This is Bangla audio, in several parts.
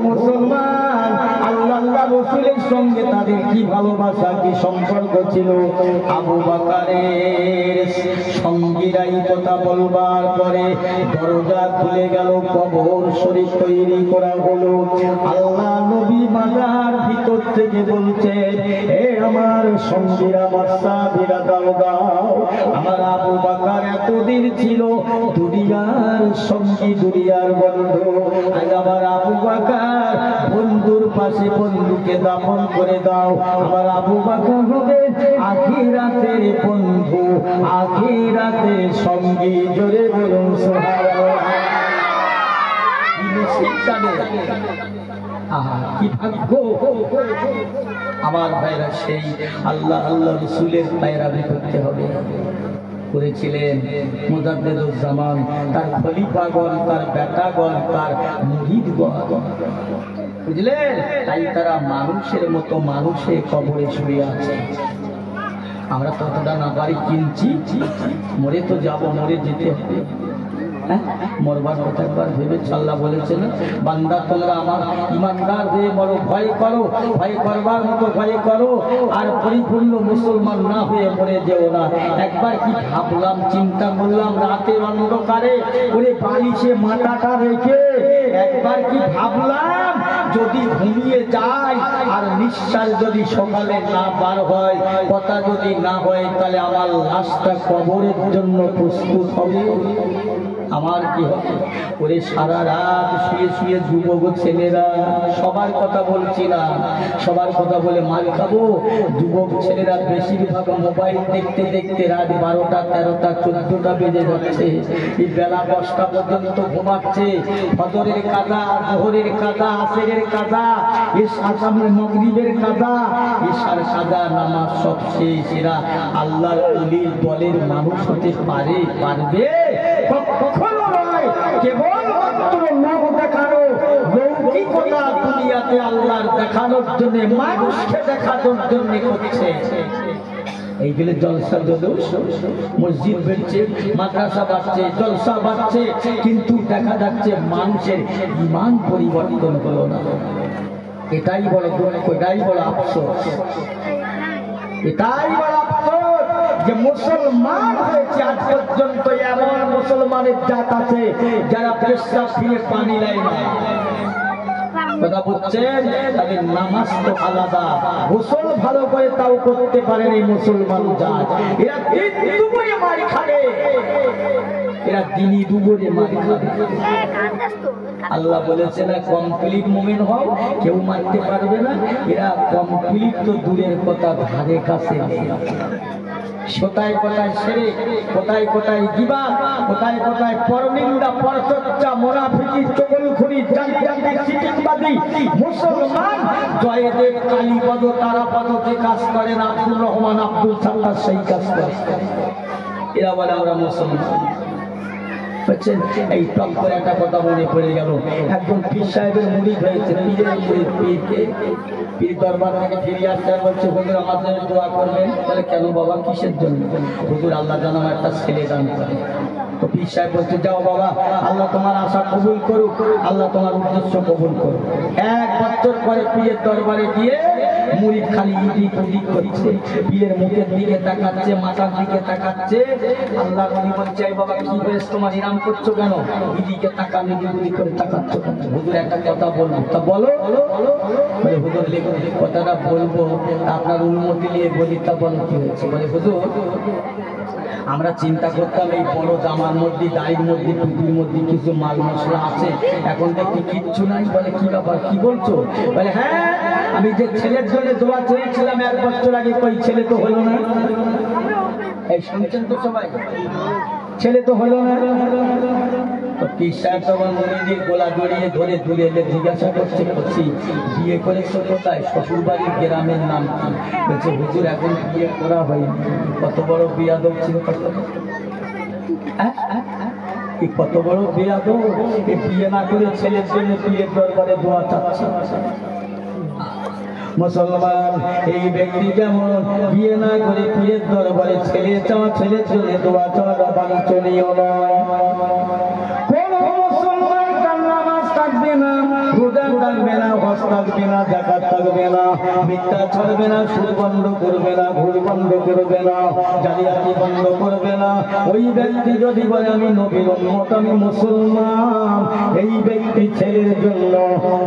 মুসলমান, আল্লাহ রাসূলের সঙ্গে তাদের কি ভালোবাসা, কি সম্পর্ক ছিল। আবু বকরের সঙ্গীরাই কথা বলবার পরে দরজা খুলে গেল, কবর শরীফ তৈরি করা হলো। আল্লাহ নবী মাজার ভিতর থেকে বলছে, হে আমার সঙ্গীরা, আমার সাহাবীরা, দাও দাও। আমার আবু বকর এতদিন ছিল দুনিয়ার সঙ্গী, দুনিয়ার বন্ধু। আজ আমার আবু বকর বন্ধুর পাশে বন্ধুকে দাফন করে দাও। আমার আবু বকর হবে আখিরাতের বন্ধু, আখিরাতের সঙ্গী। জোরে বলুন সুবহানাল্লাহ। কি ভাগ্য আমার ভাইরা, সেই আল্লাহ রাসূলের পায়রাবি করতে হবে। করেছিলেন মুজাদ্দিদুজ্জামান, তার খলিফাগণ, তার বেটাগণ, তার মুরিদগণ, বুঝলেন? তাই তারা মানুষের মতো মানুষের কবরে শুয়ে আছে। আমরা ততটা না বাড়ি কিনছি, মরে তো যাব, মরে যেতে হবে। মরবার কথা একবার ভেবেছ? আল্লাহ বলেছেন, বান্দা তোমরা আমার ইমানদার হয়ে মরো, ভয় করো, ভয় করবার মতো ভয় করো, আর পরিপূর্ণ মুসলমান না হয়ে মরে যেও না। একবার কি ভাবলাম, চিন্তা করলাম, রাতের অন্ধকারে ওরে বালিশে মাথাটা রেখে একবার কি ভাবলাম, যদি ঘুমিয়ে যায় আর নিঃশ্বাস যদি সকালে না বার হয়, কথা যদি না হয়, তাহলে আমার লাশটা কবরের জন্য প্রস্তুত হবে। আমার কি হবে? ওরে সারা রাত শুয়ে শুয়ে যুবক ছেলেরা, সবার কথা বলছি না, সবার কথা বলে মার খাবো। যুবক ছেলেরা বেশিরভাগ মোবাইল দেখতে দেখতে রাত 12টা, 13টা, 14টা বেজে যাচ্ছে। এই বেলা 10টা পর্যন্ত ঘুমাচ্ছে। ফজরের কাজা, জোহরের কাজা, আসরের কাজা, আসামের মাগরিবের কাজা, ইশার কাজা, নামাজ সব শেষ। এরা আল্লাহর ওলির দলের মানুষ হতে পারবে? কখনো নয়। কেবলমাত্র লোক দেখানো, লৌকিকতা দুনিয়াতে আল্লাহর দেখানোর জন্য, মানুষকে দেখানোর জন্য করছে। এইগুলো জলসা, মসজিদ বেড়ছে, মাদ্রাসা বাড়ছে, জলসা বাড়ছে, কিন্তু দেখা যাচ্ছে মানুষের ঈমান পরিবর্তন হলো না। এটাই বড় দুঃখ, এটাই বড় আফসোস, এটাই বড় আফসোস যে মুসলমান হয়েছে আজ পর্যন্ত এমন মুসলমানের জাত আছে যারা পেশাব দিয়ে পানি নেয় না। কথা বলছেন, তাদের নামাজ তো আলাদা, গোসল ভালো করে তাও করতে পারেন এই মুসলমান জাত। এরা দিন দুপুরে মার খাবে, এরা দিনই দুপুরে মার খাবে। আল্লাহ বলেছে না, কমপ্লিট মুমিন হও, কেউ মারতে পারবে না। এরা কমপ্লিট তো দূরের কথা, ধারে কাছে নেই। কোথায় কোথায় শিরক, কোথায় কোথায় গীবত, কোথায় কোথায় পরনিন্দা, পরচর্চা, মুনাফিকি, চগলখুরি, জালিয়াতি, সিটিংবাজি। মুসলমান জয়দেব, কালীপদ, তারাপদ যে কাজ করেন, আব্দুর রহমান, আব্দুল সাত্তার সেই কাজ করে। এরা বলে আমরা মুসলমান। এই টপ করে একটা কথা মনে পড়ে গেল। একজন পীর সাহেবের মুরিদ হয়েছে, পীর দরবার থেকে ফিরে আসতে বলছে, হুজুর আমার জন্য দোয়া করবেন। বলে কেন বাবা, কিসের জন্য? হুজুর আল্লাহ যেন আমার একটা ছেলে দান করে। তো পীর সাহেব বলছে, যাও বাবা, আল্লাহ তোমার আশা কবুল করুক, আল্লাহ তোমার উদ্দেশ্য কবুল করুক। 1 বছর পরে পীরের দরবারে গিয়ে মুরিদ খালি ইদিক উদিক করছে, পীরের মুখের দিকে তাকাচ্ছে, মাথার দিকে তাকাচ্ছে। আল্লাহ নবী বলছে, বাবা কি হয়েছে তোমার, ইরাম করছো কেন? ইদিকে তাকান, ইদিক উদিক করে তাকাচ্ছ কেন? হুজুর একটা কথা বলবো। তা বলো। বলে হুজুর কথাটা বলবো, আপনার অনুমতি নিয়ে বলি। তা বলো কি হয়েছে? বলে হুজুর, আমরা চিন্তা করতাম এই বড় জামার মধ্যে, দাড়ির মধ্যে, টুপির মধ্যে কিছু মাল মশলা আছে, এখন দেখি কিচ্ছু নাই। বলে কি ব্যাপার, কি বলছো? বলে হ্যাঁ, আমি যে ছেলের জন্য দোয়া চেয়েছিলাম 1 বছর আগে, কই ছেলে তো হলো না। এই শুনছেন তো সবাই, ছেলে তো হলো না। তো পীর সাহেব তখন মুরিদের গোলা জড়িয়ে ধরে দূরে এলে জিজ্ঞাসা করছে, বিয়ে করেছো কোথায়? শ্বশুর বাড়ির গ্রামের নাম কি? বলছে হুজুর এখন বিয়ে করা হয়নি। কত বড় বিয়াদব ছিল, কত বড় বিয়াদব! বিয়ে না করে ছেলের জন্য পীরের দরবারে দোয়া চাচ্ছে। মুসলমান এই ব্যক্তি যেমন বিয়ে না করে পীরের দরবারে ছেলে চাওয়া, ছেলের জন্য দোয়া চাওয়া বাঞ্ছনীয় নয়। কোন মুসলমান তার নামাজ থাকবে না, রোজা থাকবে না, হজ থাকবে না, যাকাত থাকবে না, মিথ্যা ছাড়বে না, সুদ বন্ধ করবে না, ঘুষ বন্ধ করবে না, জালিয়াতি বন্ধ করবে না। ওই ব্যক্তি যদি বলে আমি নবীর উম্মত, আমি মুসলমান, এই ব্যক্তি ছেলের জন্য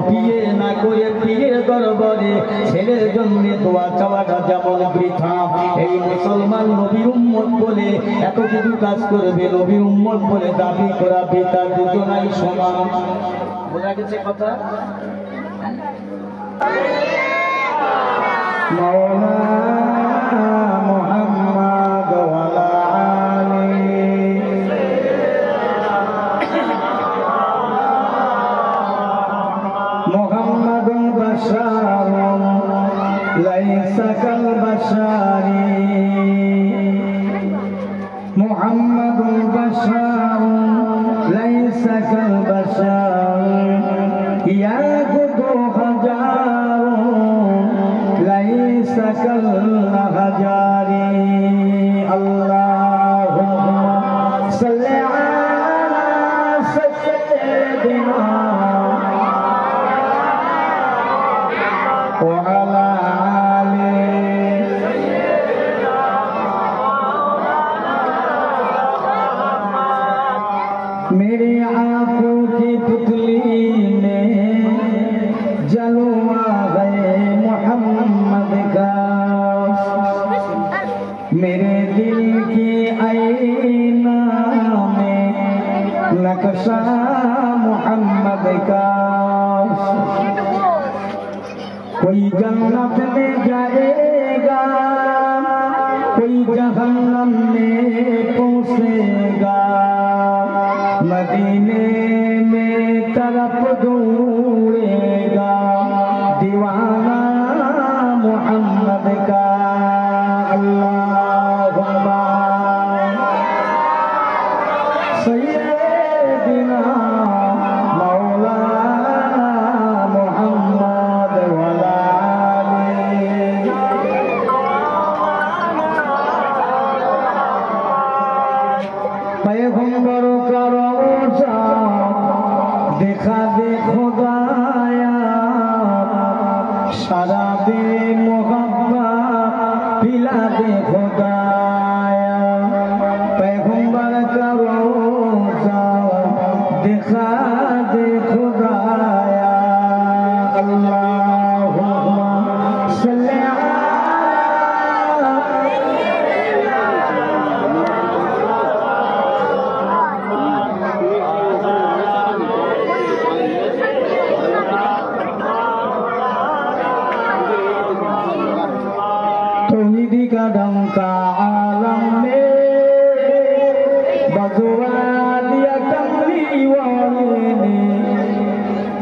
বিয়ে না করে পীরের দরবারে ছেলের জন্য দোয়া চাওয়াটা যেমন বৃথা, এই মুসলমান নবীর উম্মত বলে এত কিছু কাজ করবে, নবীর উম্মত বলে দাবি করা বৃথা, দুজনাই সমান। বোঝা গেছে কথা? মাওলানা মুহাম্মদ ওয়ালা আলি মুহাম্মাদুন বাশারুন লাইসা কাল বাশারি মুহাম্মাদুন বাশারুন লাইসা কাল বাশারি ইয়াকুতু হাজারুন লাইসা কাল হাজারি আল্লাহুম্মা সাল্লি আলা সাইয়্যিদিনা ওয়া আলা আলি मेरी आंखों की पुतली में जलवा है मोहम्मद का, मेरे दिल की आईना में नक्शा मोहम्मद का। कोई जन्नत में जाएगा, कोई जहन्नम में पहुंचेगा, मदीने में तरफ ढूंढेगा दीवाना मोहम्मद का। अल्लाहुम्मा सय्यिदिना मौलाना मुहम्मद वला आली पैगंबरों का रोज़ा देखा दे खुदाया, शराबे मोहब्बत पिला दे खुदाया। पैगंबर का रोज़ा देखा दे खुदाया। अल्लाहुम्मा सल्ली तौहीदी का डंका आलम में बजवा दिया कमली वाले ने,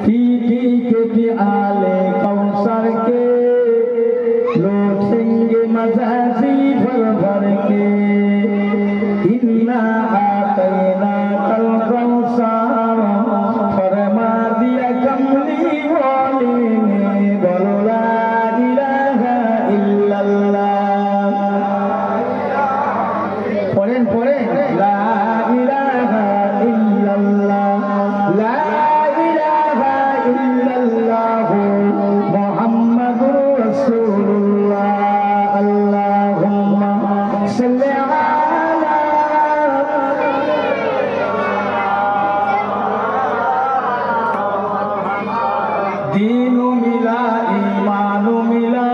पी पी के प्याले कौसर के लौटेंगे मज़ाजी भर भर के। इन्ना आतैना कल कौसर फरमा दिया कमली वाले ने, बोलो ला इलाहा इल्लल्लाह। पढ़ें पढ़ें ला इलाहा इल्लल्लाह, ला इलाहा इल्लल्लाह मुहम्मदुर रसूलुल्लाह। अल्लाहुम्मा सल्ली अला दीन मिला ईमान मिला,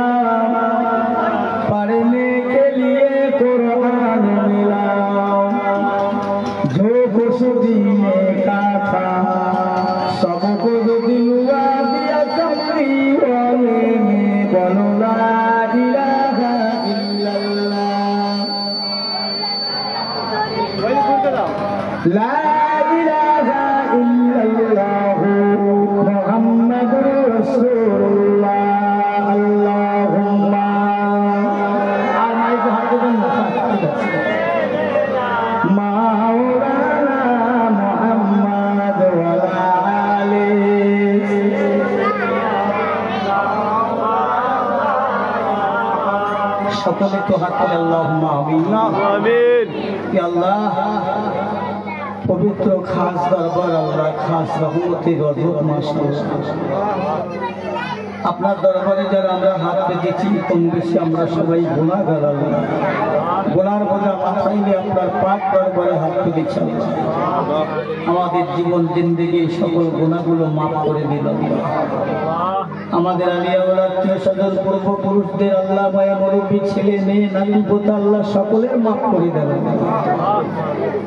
पढ़ने के लिए कुरान मिला, जो कुछ दीने का था सबको दिलवा दिया कमली वाले ने। बोलो ला इलाहा इल्लल्लाह, ला इलाहा इल्लल्लाह मुहम्मदुर रसूलुल्लाह। अल्लाहुम्मा मौलाना मुहम्मद वला आली সকলে তো হাত তুলে আল্লাহুম্মা আমিন। আমিন। হে আল্লাহ, পবিত্র খাস দরবার আল্লাহ, খাস রহমতের রজব মাস আপনার দরবারে যারা আমরা হাত পেতেছি কম বেশি আমরা সবাই গুনাহগার আল্লাহ। গুনার বোঝা মাথায় নিয়ে আপনার পাক দরবারে হাত পেতেছি আল্লাহ। আমাদের জীবন জিন্দেগি সকল গুনাহগুলো মাফ করে দিল আল্লাহ। আমাদের আলিয়াওয়ালা আত্মীয় স্বজন পূর্বপুরুষদের আল্লাহ, মায়া মুরব্বী, ছেলে মেয়ে নাতি পোতা আল্লাহ সকলের মাফ করে দেন।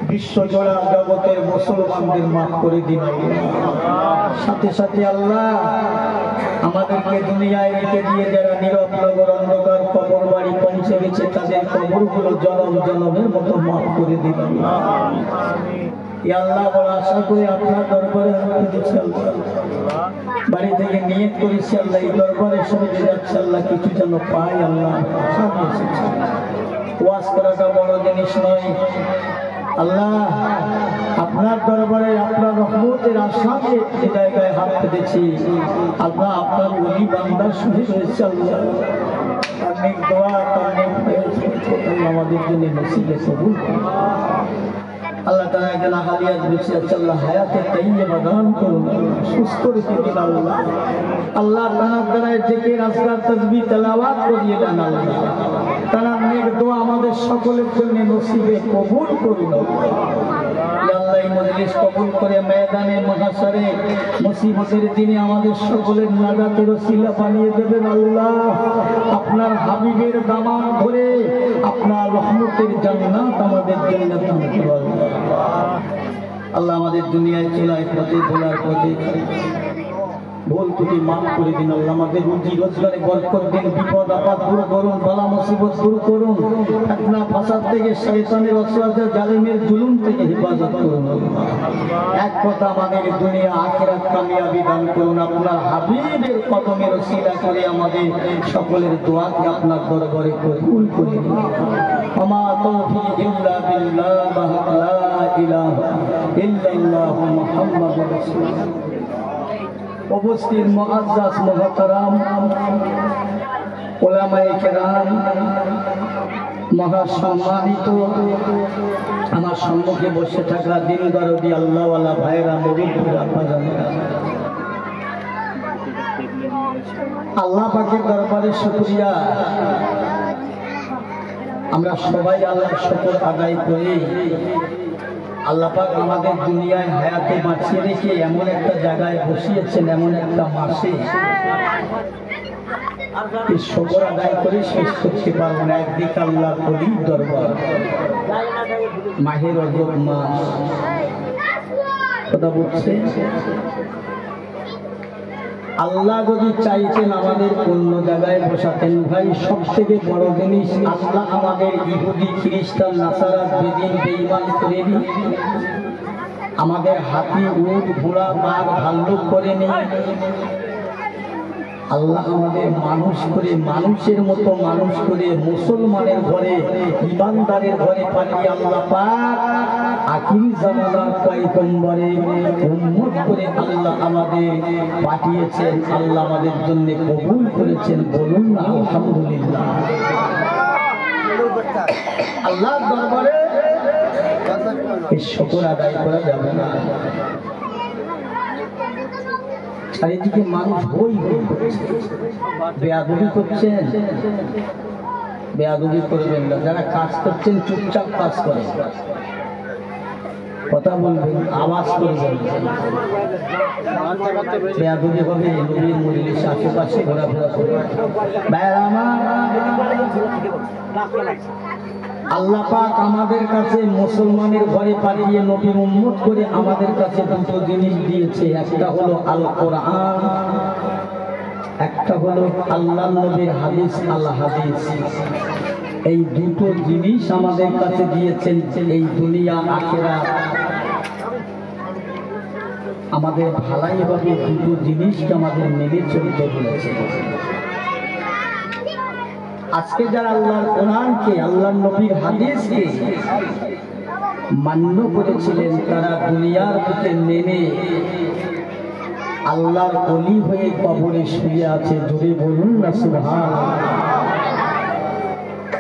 বিশ্বজোড়া জগতের মুসলমানদের মাফ করে দিন আল্লাহ। সাথে সাথে আল্লাহ আমাদেরকে দুনিয়ায় রেখে দিয়ে যারা নীরব নগর অন্ধকার কবর বাড়ি পৌঁছে গেছে তাদের কবরগুলো জনম জনমের মতো মাফ করে দিন আল্লাহ। বড় আশা করে আপনার দরবারে বাড়ি থেকে নিয়ত করেছি আল্লাহ, এই দরবারের সঙ্গে যাচ্ছে আল্লাহ, কিছু যেন পাই আল্লাহ। ওয়াজ করাটা বড় জিনিস নয় আল্লাহ, আপনার দরবারে আপনার রহমতের আশাকে যে জায়গায় হাত পেতেছি আল্লাহ, আপনার ওলি বান্দার শুনে রয়েছে আল্লাহ। তার দোয়া তার আমাদের জন্য নসিবে কবুল আল্লাহ। তারা একজন আহালিয়াত বেঁচে আছে আল্লাহ, হায়াতে তাইয়্যিবা দান করুন, সুস্থ রেখে দিন আল্লাহ। আল্লাহ তানার দ্বারায় জিকির আজকার তাসবিহ তেলাওয়াত করিয়ে দেন আল্লাহ। তানার নেক দোয়া আমাদের সকলের জন্য নসিবে কবুল করুন আল্লাহ। এই মজলিস কবুল করে ময়দানে মুহাশারে মুসিবতের দিনে আমাদের সকলের নাজাতের ওসিলা বানিয়ে দেবেন আল্লাহ। আপনার হাবিবের দামান ধরে আপনার রহমতের জান্নাত আমাদের জন্য দান করুন আল্লাহ। আমাদের দুনিয়ায় চলায় পথে ভোলার পথে ভুল ত্রুটি মাফ করে দিন আল্লাহ। আমাদের রুজি রোজগারে বরকত দিন, বিপদ আপদ দূর করুন, বালা মুসিবত দূর করুন, ফিতনা ফাসাদ থেকে, শয়তানের অসুয়াদের জালিমের জুলুম থেকে হেফাজত করুন এক কথা আমাদের দুনিয়া আখিরাত কামিয়াবি দান করুন। আপনার হাবিবের কদমের ওসিলা করে আমাদের সকলের দোয়াকে আপনার দরবারে কবুল করে দিন। আমা তৌফিক ইল্লা বিল্লাহ, লা ইলাহা ইল্লাল্লাহ মুহাম্মাদুর রাসূলুল্লাহ। উপস্থিত মুআজ্জাজ মুহতারাম উলামায়ে কেরাম, মহাসম্মানিত আমার সম্মুখে বসে থাকা দিন দরদি আল্লাহওয়ালা ভাইরা, মুরিদরা, আব্বাজানেরা, আল্লাহ পাকের দরবারে শুকরিয়া। আমরা সবাই আল্লাহর শুকর আদায় করি। আল্লাহ পাক আমাদের দুনিয়ায় হায়াতে বাঁচিয়ে রেখে এমন একটা জায়গায় বসিয়েছেন, এমন একটা মাসে শুকর আদায় করে শেষ করতে পারবো না। একদিকে আল্লাহ কলি দরবার, মাহে রজব মাস, কথা বলছে আল্লাহ যদি চাইতেন আমাদের অন্য জায়গায় বসাতেন ভাই। সব থেকে বড় জিনিস আল্লাহ আমাদের ইহুদি খ্রিস্টান নাসারা বেদিন বেঈমান করে নি, আমাদের হাতি উট ঘোড়া বাঘ ভাল্লুক করে নি। আল্লাহ আমাদের মানুষ করে, মানুষের মতো মানুষ করে মুসলমানের ঘরে, ইমানদারের ঘরে পাঠিয়ে আল্লাহ পাক আখিরি জামানার পয়গম্বরে উম্মত করে আল্লাহ আমাদের পাঠিয়েছেন। আল্লাহ আমাদের জন্য কবুল করেছেন, বলুন না আলহামদুলিল্লাহ। আল্লাহর দরবারে এই শুকর আদায় করা যাবে না। চারিদিকে মানুষ হই হই করছে, বেয়াদবি করছেন, বেয়াদবি করবেন না। যারা কাজ করছেন চুপচাপ কাজ করেন, কথা বলবেন, আওয়াজ করবেন, বেয়াদবি হবে। নবীর মজলিস আশেপাশে ঘোরাফেরা করবেন। আল্লাহ পাক আমাদের কাছে মুসলমানের ঘরে পাঠিয়ে নবীর উম্মত করে আমাদের কাছে দুটো জিনিস দিয়েছে। একটা হলো আল কোরআন, একটা হলো আল্লাহ নবীর হাদিস, আল হাদিস। এই দুটো জিনিস আমাদের কাছে দিয়েছেন। এই দুনিয়া আখিরাত আমাদের ভালাই হবে, দুটো জিনিসকে আমাদের মেনে চলতে বলেছে। আজকে যারা আল্লাহর কোরআনকে, আল্লাহর নবীর হাদিসকে মান্য করেছিলেন, তারা দুনিয়ার বুকে নেমে আল্লাহর ওলি হয়ে কবরে শুয়ে আছে। জোরে বলুন না সুবহানাল্লাহ।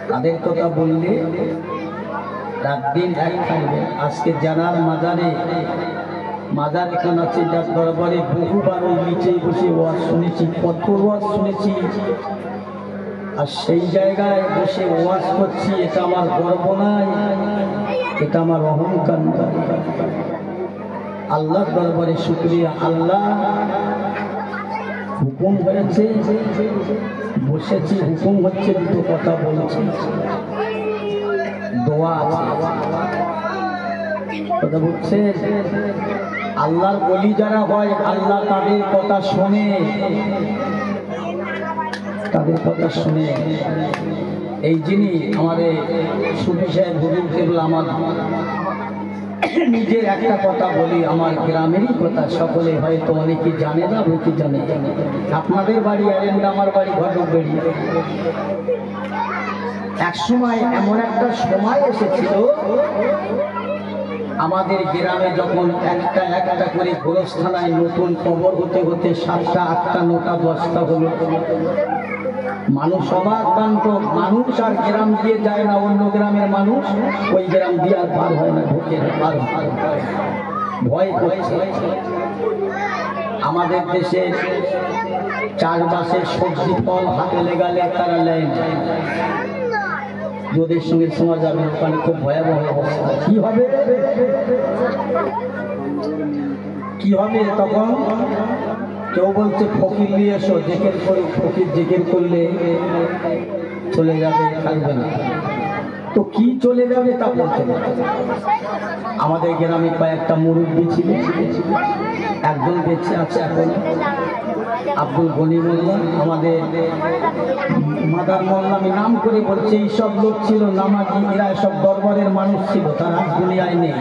তাদের কথা বললে রাত দিন এক থাকবেন। আজকে জানার মাজার এখানে আছে, যার দরবারে বহুবার ওই নিচে বসে ওয়াজ শুনেছি, কত ওয়াজ শুনেছি। আর সেই জায়গায় বসে ওয়াজ করছি, এটা আমার গর্ব নাই, এটা আমার অহংকার নয়। আল্লাহর দরবারে শুকরিয়া। আল্লাহ হুকুম হয়েছে, বসেছি, হুকুম হচ্ছে, দুটো কথা বলছি, দোয়া আছে, কথা বলছে। আল্লাহর ওলি যারা হয়, আল্লাহ তাদের কথা শোনে, তাদের কথা শুনে। এই যিনি আমাদের সুফি সাহেব হুজুর কেবল, আমার নিজের একটা কথা বলি, আমার গ্রামেরই কথা, সকলে হয়তো অনেকে জানে না, অনেকে জানে। আপনাদের বাড়ি আরেন্ড, আমার বাড়ি ঘটকবেড়ি। এক সময় এমন একটা সময় এসেছিল, আমাদের গ্রামে যখন একটা একটা করে গোরস্থানায় নতুন কবর হতে হতে 7টা 8টা 9টা 10টা হলো, মানুষ অবাক কান্ত। মানুষ আর গ্রাম দিয়ে যায় না, অন্য গ্রামের মানুষ ওই গ্রাম দিয়ে আর পার হয় না, ঢুকে ভয় করছে। আমাদের দেশে চারপাশে সবজি ফল হাতে লেগালে তারা নেয় না, যদি সঙ্গে শোনা যাবে, ওখানে খুব ভয়াবহ অবস্থা। কি হবে তখন? কেউ বলছে ফকির নিয়ে এসো, জেকের করে, ফকির জেকের করলে চলে যাবে, থাকবে না। তো কি চলে যাবে তা বলতে না। আমাদের গ্রামে কয়েকটা মুরব্বী ছিল, একজন বেঁচে আছে এখন, আব্দুল গনি মোল্লা, আমাদের মাদার মোল্লা, আমি নাম করে বলছি। এইসব লোক ছিল নামাজি, এরা সব দরবারের মানুষ ছিল, তারা দুনিয়ায় নেই।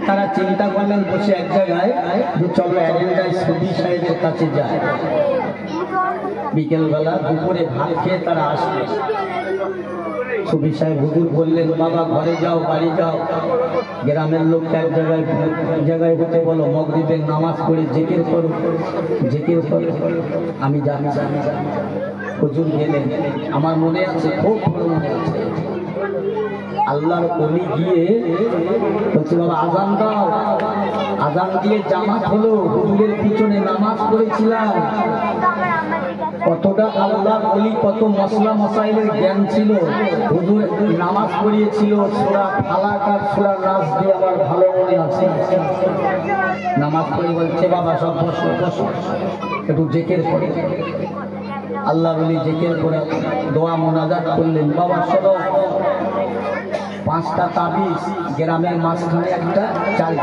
তারা চিন্তা করলেন বসে এক জায়গায় যে চলো এজেন্ডায় সুফি সাহেবের কাছে যায়। বিকেলবেলা দুপুরে ভাত খেয়ে তারা আসবে। সুফি সাহেব হুজুর বললেন, বাবা ঘরে যাও, বাড়ি যাও, গ্রামের লোককে এক জায়গায় হতে বলো, মাগরিবের নামাজ পড়ে জিকির করো, জিকির করো, আমি জানি। হুজুর গেলেন, আমার মনে আছে, খুব ভালো মনে আছে। আল্লাহর ওলি গিয়ে বলছে, বাবা আজান দাও। আজান দিয়ে জামাত হলো, হুজুরের পিছনে নামাজ পড়েছিলাম। কতটা আল্লাহর ওলি, কত মশলা মশাইলের জ্ঞান ছিল। হুজুর নামাজ পড়িয়েছিল, সূরা ফালাক আর সূরা নাস দিয়ে, আমার ভালো মনে আছে। নামাজ পড়ে বলছে, বাবা সব বসো বসো, একটু জিকির করে। আল্লাহর ওলি জিকির করে দোয়া মোনাজাত করলেন। বাবা শোনো, 5টা তাবিজ, গ্রামের মাঝখানে একটা,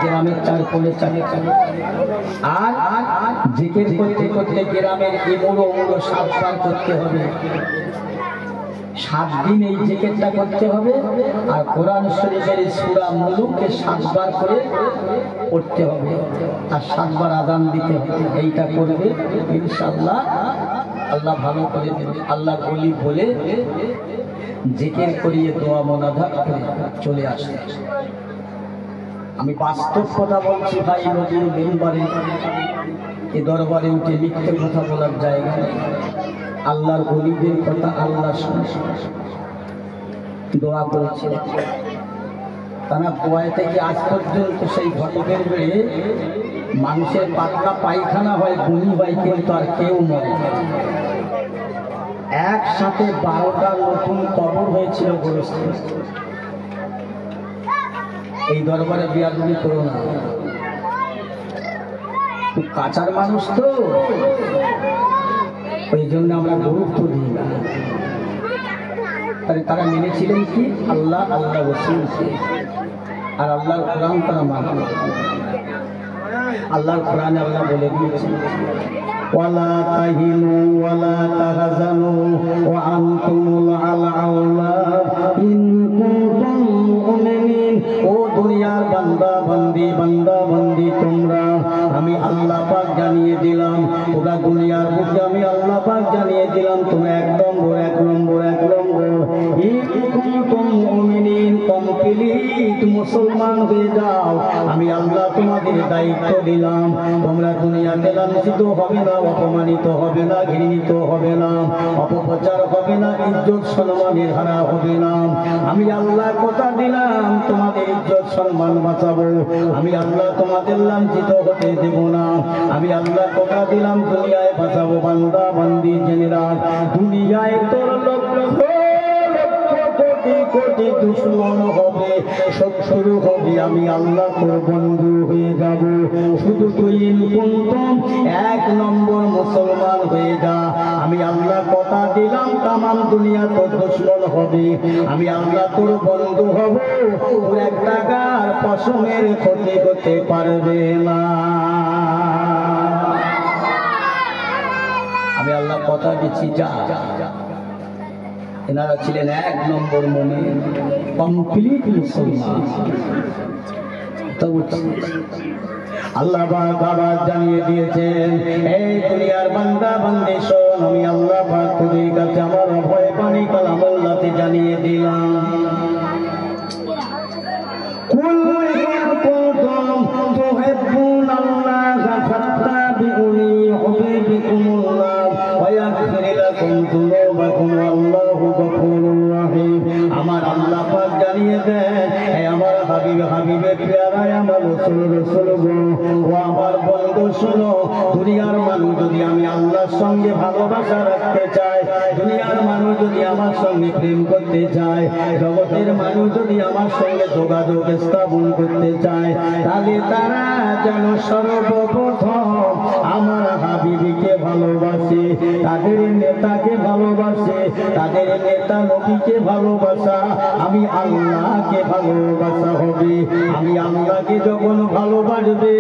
গ্রামের 4 কোণে 4টা। আর জিকির করতে করতে গ্রামের এমুড়ো 7বার করতে হবে। 7 দিন এই জিকিরটা করতে হবে। আর কোরআন শরীফের সূরা মুলুককে 7বার করে পড়তে হবে, আর 7বার আযান দিতে হবে। এইটা করবে, ইনশাআল্লাহ আল্লাহ ভালো করে দেবে। আল্লাহ বলি বলে জিকির করিয়ে দোয়া মোনাজাত করে চলে আসে। আমি বাস্তব কথা বলছি ভাই, নদীর মেম্বারে, এ দরবারে উঠে মিথ্যে কথা বলার জায়গা নেই। আল্লাহর ওলিদের কথা আল্লাহ শুনে দোয়া করেছে। তারা দোয়া থেকে আজ পর্যন্ত সেই ঘটকের বেড়ে মানুষের পাতলা পায়খানা হয়, বমি হয়, কিন্তু আর কেউ মরে না। একসাথে 12টা নতুন কবর হয়েছিল গোরস্থানে। এই দরবারে বিয়াদবি করো না, খুব কাঁচার মানুষ তো, ওই জন্য আমরা গুরুত্ব দিই না। তারা মেনেছিলেন কি? আল্লাহ, আল্লাহ রাসূলকে, আর আল্লাহর কোরআন তারা মানে। আল্লাহর কোরআনে আল্লাহ বলে দিয়েছেন, ওয়ালা তাহিনু ওয়ালা তাহজানু ওয়া আনতুমুল আ'লাউনা ইন কুনতুম মুমিনিন। ও দুনিয়ার বান্দা বান্দি তোমরা, আমি আল্লাহ পাক জানিয়ে দিলাম, ওরা দুনিয়ার বুকে আমি আল্লাহ পাক জানিয়ে দিলাম, তোমরা 1 নম্বর ইন কুনতুম মুমিনিন, কমপ্লিট কমপ্লিট মুসলমান হয়ে যাও, আমি আল্লাহ তোমাদের দায়িত্ব দিলাম, তোমরা দুনিয়াতে লাঞ্ছিত হবে না, অপমানিত হবে না, ঘৃণিত হবে না, অপপ্রচার হবে না, ইজ্জত সম্মানের হারা হবে না। আমি আল্লাহ কথা দিলাম তোমাদের ইজ্জত সম্মান বাঁচাবো, আমি আল্লাহ তোমাদের লাঞ্ছিত হতে দেব না। আমি আল্লাহ কথা দিলাম দুনিয়ায় বাঁচাবো বান্দা বান্দি জেনেরা, দুনিয়ায় তোর কোটি দুশ্মন হবে, শত্রু হবে, আমি আল্লাহ তোর বন্ধু হয়ে যাব। শুধু তুই এক নম্বর মুসলমান হয়ে যা, আমি আল্লাহ কথা দিলাম তামাম দুনিয়া তোর দুশ্মন হবে, আমি আল্লাহ তোর বন্ধু হব, তোর এক টাকার পশমের ক্ষতি করতে পারবে না। আমি আল্লাহ কথা দিচ্ছি যা। এনারা ছিলেন এক নম্বর মুমিন, কমপ্লিট মুসলমান। আল্লাহ পাক আবার জানিয়ে দিয়েছেন, এই দুনিয়ার বান্দা বান্দি শোন, আমি আল্লাহ পাক তোদের কাছে আমার ভয় পানি কালামুল্লাহতে জানিয়ে দিলাম। কুল ইন কুনতুম তুহিব্বুনাল্লাহা ফাত্তাবিউনি ইউহিব্বুকুমুল্লাহ ওয়া ইয়াগফির লাকুম যুনুবাকুম আল্লাহু গফুরুর রহিম। আমার আল্লাহ পাক জানিয়ে দেন, হে আমার হাবিব হাবিবে প্যারা, আমার রাসূল রাসূল ও আমার বন্ধু শোনো, দুনিয়ার মানুষ যদি আমি আল্লাহর সঙ্গে ভালোবাসা রাখতে চায়, দুনিয়ার মানুষ যদি আমার সঙ্গে প্রেম করতে চায়, জগতের মানুষ যদি আমার সঙ্গে যোগাযোগ স্থাপন করতে চায়, তাহলে তারা যেন সর্বপ্রথম আমার হাবিবিকে ভালোবাসে, তাদের নেতাকে ভালোবাসে, তাদের নেতা নবীকে ভালোবাসা, আমি আল্লাহকে ভালোবাসা হবে। আমি আল্লাহকে যখন ভালোবাসবে,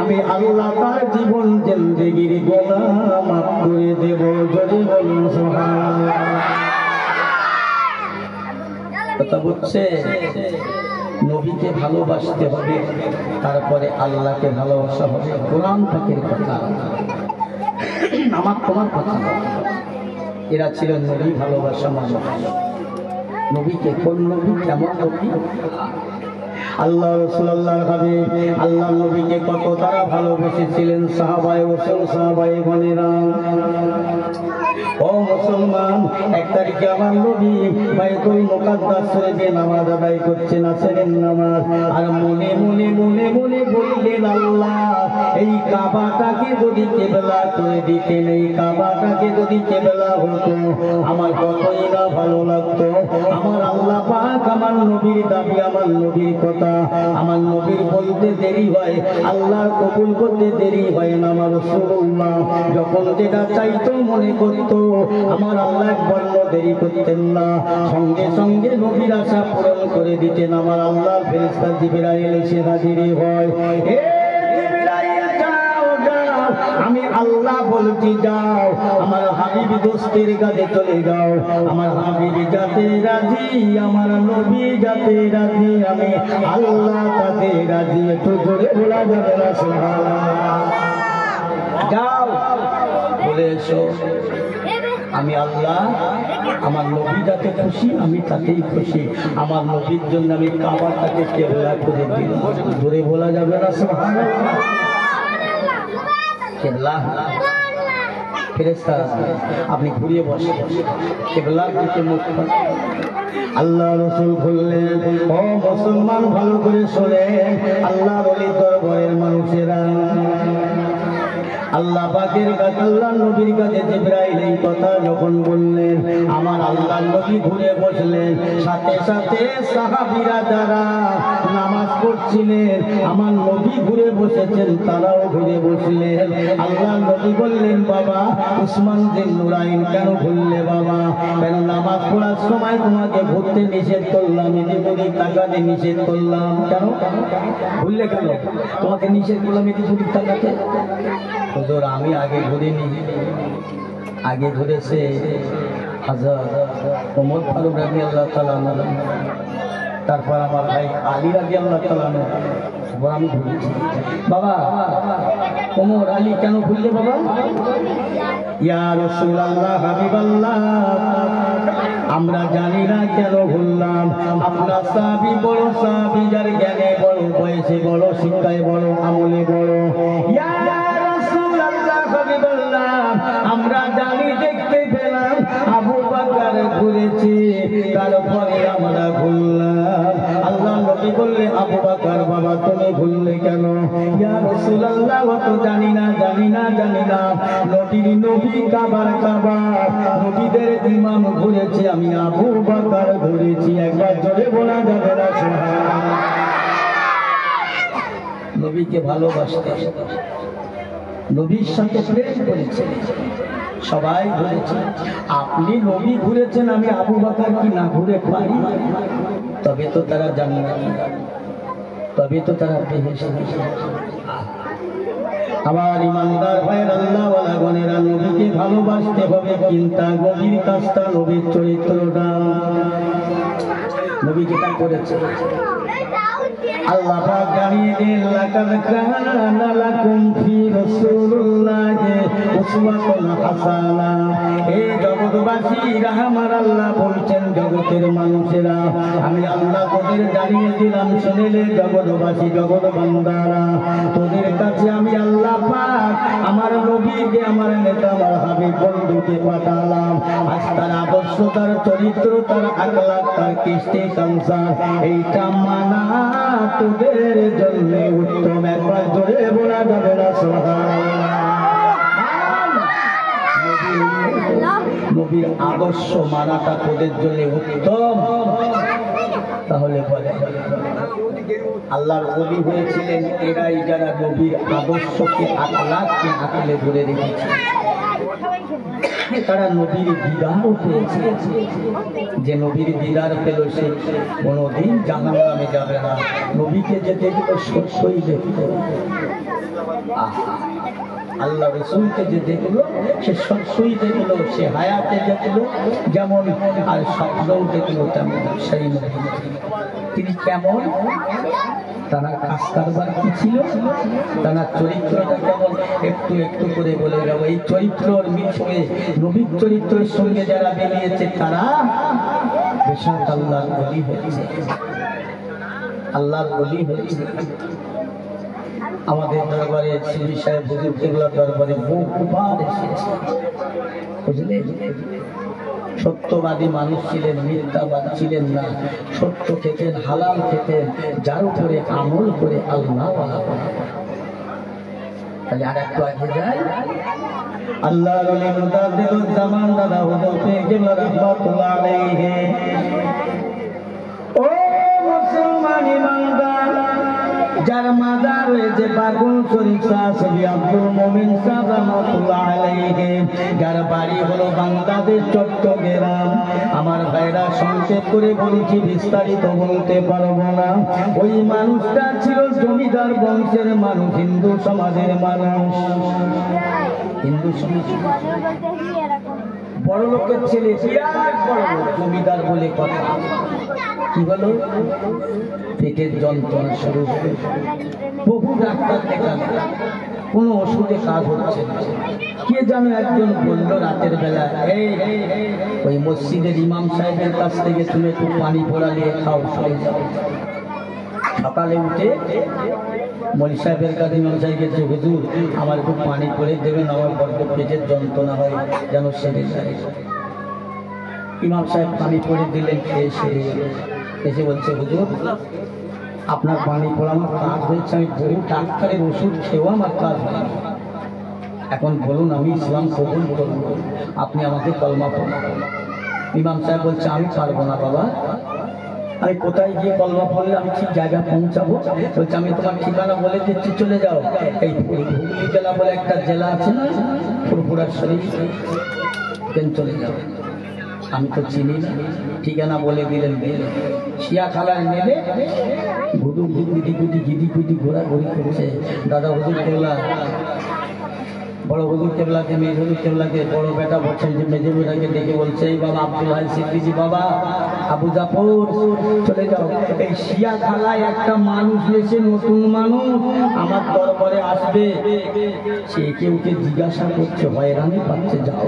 আমি আল্লাহ তার জীবন জিন্দেগির গুনাহ মাফ করে দেব। যদি বলুন সুবহানাল্লাহ। কথা বুঝছে? নবীকে ভালোবাসতে হবে, তারপরে আল্লাহকে ভালোবাসা হবে। কোরআন পাকের কথা, আমার তোমার কথা। এরা ছিলেন নবী ভালোবাসা মানুষ। নবীকে কোন নবী, কেমন নবী? আল্লাহ রাসূলুল্লাহর হাবিব আল্লাহ নবীকে কত তারা ভালোবেসেছিলেন। সাহাবায়ে রাসূল, সাহাবায়ে গণেরা, ও মুসলমান, এক তারিখে আমার নবী বাইতুল মুকাদ্দাস শরীফে নামাজ আদায় করছেন, আসরের নামাজ, আর মনে মনে মনে মনে বললেন, আল্লাহ এই কাবাটাকে যদি কিবলা করে দিতেন, এই কাবাটাকে যদি কিবলা হতো, আমার কতই না ভালো লাগতো। আমার আল্লাহ পাক আমার নবীর দাবি, আমার নবীর কথা, আমার নবীর বলতে দেরি হয়, আল্লাহর কবুল করতে দেরি হয় না। আমার রাসূলুল্লাহ যখন যেটা চাইতো মনে করতো, আমার আল্লাহ বর্ণ দেরি করতেন না, সঙ্গে সঙ্গে নবীর আশা পূরণ করে দিতেন। আমার আল্লাহর ফেরেশতা জিবরাইল এসে হাজির হয়, আমি আল্লাহ বলছি যাও, আমার হাবিব দোস্তের কাছে চলে যাও, আমার হাবিব যাতে রাজি, আমার নবী যাতে রাজি, আমি আল্লাহ তাতে রাজি। একটু জোরে বলা যাবে না সুবহানাল্লাহ? যাও বলে এসো, আমি আল্লাহ, আমার নবী যাতে খুশি আমি তাতেই খুশি, আমার নবীর জন্য আমি কাবাটাকে কিবলা করে দিলাম। জোরে বলা যাবে না সুবহানাল্লাহ? কিবলা ফেরেশতা আপনি ঘুরিয়ে বসে কিবলার দিকে মুখ করেন। আল্লাহ রাসূল বললেন, ও মুসলমান ভালো করে শোনেন, আল্লাহর ওলি দরবারের মানুষেরা, আল্লাহ পাকের কাছে, আল্লাহ নবীর কাছে জিবরাইল এই কথা যখন বললেন, আমার আল্লাহ নবী ঘুরে বসলেন, সাথে সাথে সাহাবীরা যারা নামাজ পড়ছিলেন, আমার নবী ঘুরে বসেছেন, তারাও ঘুরে বসলেন। আল্লাহ নবী বললেন, বাবা উসমান বিন নুরাইন, কেন ঘুরলে বাবা? কেন নামাজ পড়ার সময় তোমাকে ঘুরতে নিষেধ করলাম, এদিক ওদিক তাকাতে নিষেধ করলাম, কেন ঘুরলে? কেন তোমাকে নিষেধ করলাম এদিক ওদিক তাকাতে? হুজুর আমি আগে ঘুরিনি, আগে ঘুরেছে হযরত ওমর ফারুক রাদিয়াল্লাহু তাআলা আনহু। তারপর আমার ভাই আলী রাদিয়াল্লাহু তাআলা আনহু, আমি ভুলেছি বাবা। ওমর আলী কেন ভুললে বাবা? ইয়া রাসূলুল্লাহ হাবিবাল্লাহ, আমরা জানি না কেন ভুললাম। আমরা সাহাবী, বড় সাহাবী, যার জ্ঞানে বড়, বয়সে বড়, শিক্ষায় বড়, আমলে বড়। ইয়া রাসূলুল্লাহ হাবিবাল্লাহ, আমরা জানি, দেখতে পেলাম আবু বকর ঘুরেছে, তারপরে আমরা ভুললাম। আল্লাহ নবী বললে, আবু বকর বাবা তুমি ভুললে কেন? ইয়া রাসূলুল্লাহ, অত জানি না, জানি না, জানি না। নবীর নবী কাবার কাবা, নবীদের ইমাম ঘুরেছে, আমি আবু বকর ঘুরেছি। একবার জোরে বলা যাবে না সুবহানাল্লাহ। নবীকে ভালোবাসতে, নবীর সাথে প্রেম করেছে, সবাই ঘুরেছে। আপনি নবী ঘুরেছেন, আমি আবু বকর কি না ঘুরে পারি? তবে তো তারা জান্নাত, তবে তো তারা বেহেশতে। আমার ইমানদার ভাইয়ের, আল্লাহ ওয়ালা গণেরা, নবীকে ভালোবাসতে হবে, কিন্তু নবীর কাজটা, নবীর চরিত্রটা, নবী যেটা করেছে আল্লাহ পাক জানিয়ে দেন, লাকাদ কানা লাকুম ফি রাসূলিল্লাহি উসওয়াতুন হাসানা। এই জগৎবাসীরা, আমার আল্লাহ বলছেন, জগতের মানুষেরা, আমি আল্লাহ তোদের জানিয়ে দিলাম, শুনেলে জগৎবাসী, জগৎ বান্দারা, তোদের কাছে আমি আল্লাহ পাক আমার নবীকে, আমার নেতা, আমার হাবিব বন্ধুকে পাঠালাম। আজ তার আদর্শ, তার চরিত্র, তার আখলাক, তার কৃষ্টি সংসার, এইটা মানা তোদের জন্য উত্তম। একবার জোরে বলা যাবে না সুবহানাল্লাহ। নবীর আদর্শ মানাটা তোদের জন্য উত্তম। তাহলে বলে আল্লাহর ওলি হয়েছিলেন এরাই, যারা নবীর আদর্শকে, আখলাককে আঁকলে ধরে রেখেছে। তারা নবীর দিদারও পেয়েছে। যে নবীর দিদার পেল, সে কোনোদিন জাহান্নামে যাবে না। নবীকে যে দেখলো, সত্যই দেখলো। আল্লাহ রাসূলকে যে দেখলো, সে সত্যই দেখলো, সে হায়াতে দেখলো যেমন, আর স্বপ্নও দেখলো তেমন। সেই নবী তিনি কেমন, তার কাজ কারবার কি ছিল, তার চরিত্রটা কেমন, একটু একটু করে বলে যাবো। এই চরিত্রর মিশে নবীর চরিত্রের সঙ্গে যারা বেরিয়েছে, তারা বেশাক আল্লাহর ওলি হয়েছে, আল্লাহর ওলি হয়েছে। আমাদের দরবারে শ্রী সাহেব হুজুর কেবলার দরবারে বহুবার এসেছে, বুঝলেন? সত্যবাদী মানুষ ছিলেন, মিথ্যাবাদ ছিলেন না। সত্য খেতেন, হালাল খেতেন, যার উপরে আমল করে আল্লাহ। তাহলে আর একটু আগে যাই, আল্লাহ জামান দাদা হুজুর কেবলা রাহমাতুল্লাহ আলাইহি। ও মুসলমান ইমানদার, যার মাজার রয়েছে বাগুল শরীফ সাহেব আব্দুল মুমিন সাহেব রাহমাতুল্লাহ আলাইহি, যার বাড়ি হলো বাংলাদেশ চট্টগ্রাম। আমার ভাইরা, সংক্ষেপ করে বলছি, বিস্তারিত বলতে পারবো না। ওই মানুষটা ছিল জমিদার বংশের মানুষ, হিন্দু সমাজের মানুষ। হিন্দু সমাজ, বড় লোকের ছেলে, বিরাট বড় লোক, জমিদার বলে কথা। কি বলো? পেটের যন্ত্রণা শুরু হলো, বহু ডাক্তার দেখান, কোনো ওষুধে কাজ হচ্ছে না। কে যেন একজন বলল রাতের বেলা, ওই মসজিদের ইমাম সাহেবের কাছ থেকে তুমি একটু পানি পড়ালে খাও, সরে যাও। সকালে উঠে মলি সাহেবের কাছে ইমাম সাহেব গেছে, হুজুর আমার একটু পানি করে দেবেন, আমার বড্ড পেটের যন্ত্রণা হয়, যেন সেরে যায়। ইমাম সাহেব পানি পড়ে দিলেন, খেয়ে সেরে এসে বলছে, হুজুর আপনার পানি পড়ানোর কাজ হয়েছে, আমি বহু ডাক্তারের ওষুধ খেয়েও আমার কাজ হয়। এখন বলুন, আমি ইসলাম কবুল করব, আপনি আমাকে কলমা পড়ান। ইমাম সাহেব বলছে, আমি পারবো না বাবা, আমি কোথায় গিয়ে কলমা পড়লে আমি ঠিক জায়গা পৌঁছাবো? বলছে, আমি তোমার ঠিকানা বলে দিচ্ছি, চলে যাও। এই হুগলি জেলা বলে একটা জেলা আছে না, ফুরফুরার শরীফ, চলে যাও। আমি তো চিনি না, ঠিকানা বলে দিলেন। শিয়া খালায় নেমে ঘুদু গুদি গুদি গিদি গুদি ঘোরাঘুরি করছে। দাদা হুজুর কেবলা, বড় হুজুর কেবলাকে, মেয়ে হুজুর কেবলাকে, বড় বেটা বলছেন যে মেজে বেটাকে ডেকে বলছে, এই বাবা আব্দুল হাই সিদ্দিকী বাবা, আবু জাফর চলে যাও। এই শিয়া খালায় একটা মানুষ এসে, নতুন মানুষ আমার দরবারে আসবে, সে কেউ কে জিজ্ঞাসা করছে, হয়রানি পাচ্ছে, যাও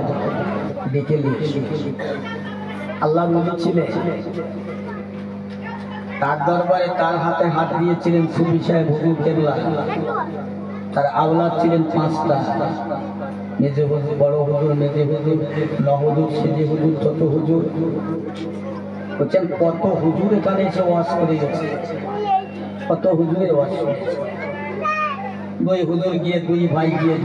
ডেকে লিখে। আল্লাহ নবী ছিলেন, তার দরবারে তার হাতে হাত দিয়েছিলেন সুফি সাহেব হুজুর কেবলা। তার আওলাদ ছিলেন 5টা, মেজে হুজুর, বড় হুজুর, মেজে হুজুর, নহজুর, সেজে হুজুর, ছোট হুজুর। বলছেন কত হুজুর এখানে এসে ওয়াজ করে গেছে, কত হুজুরের ওয়াজ শুনেছে। 2 হুজুর গিয়ে, 2 ভাই গিয়ে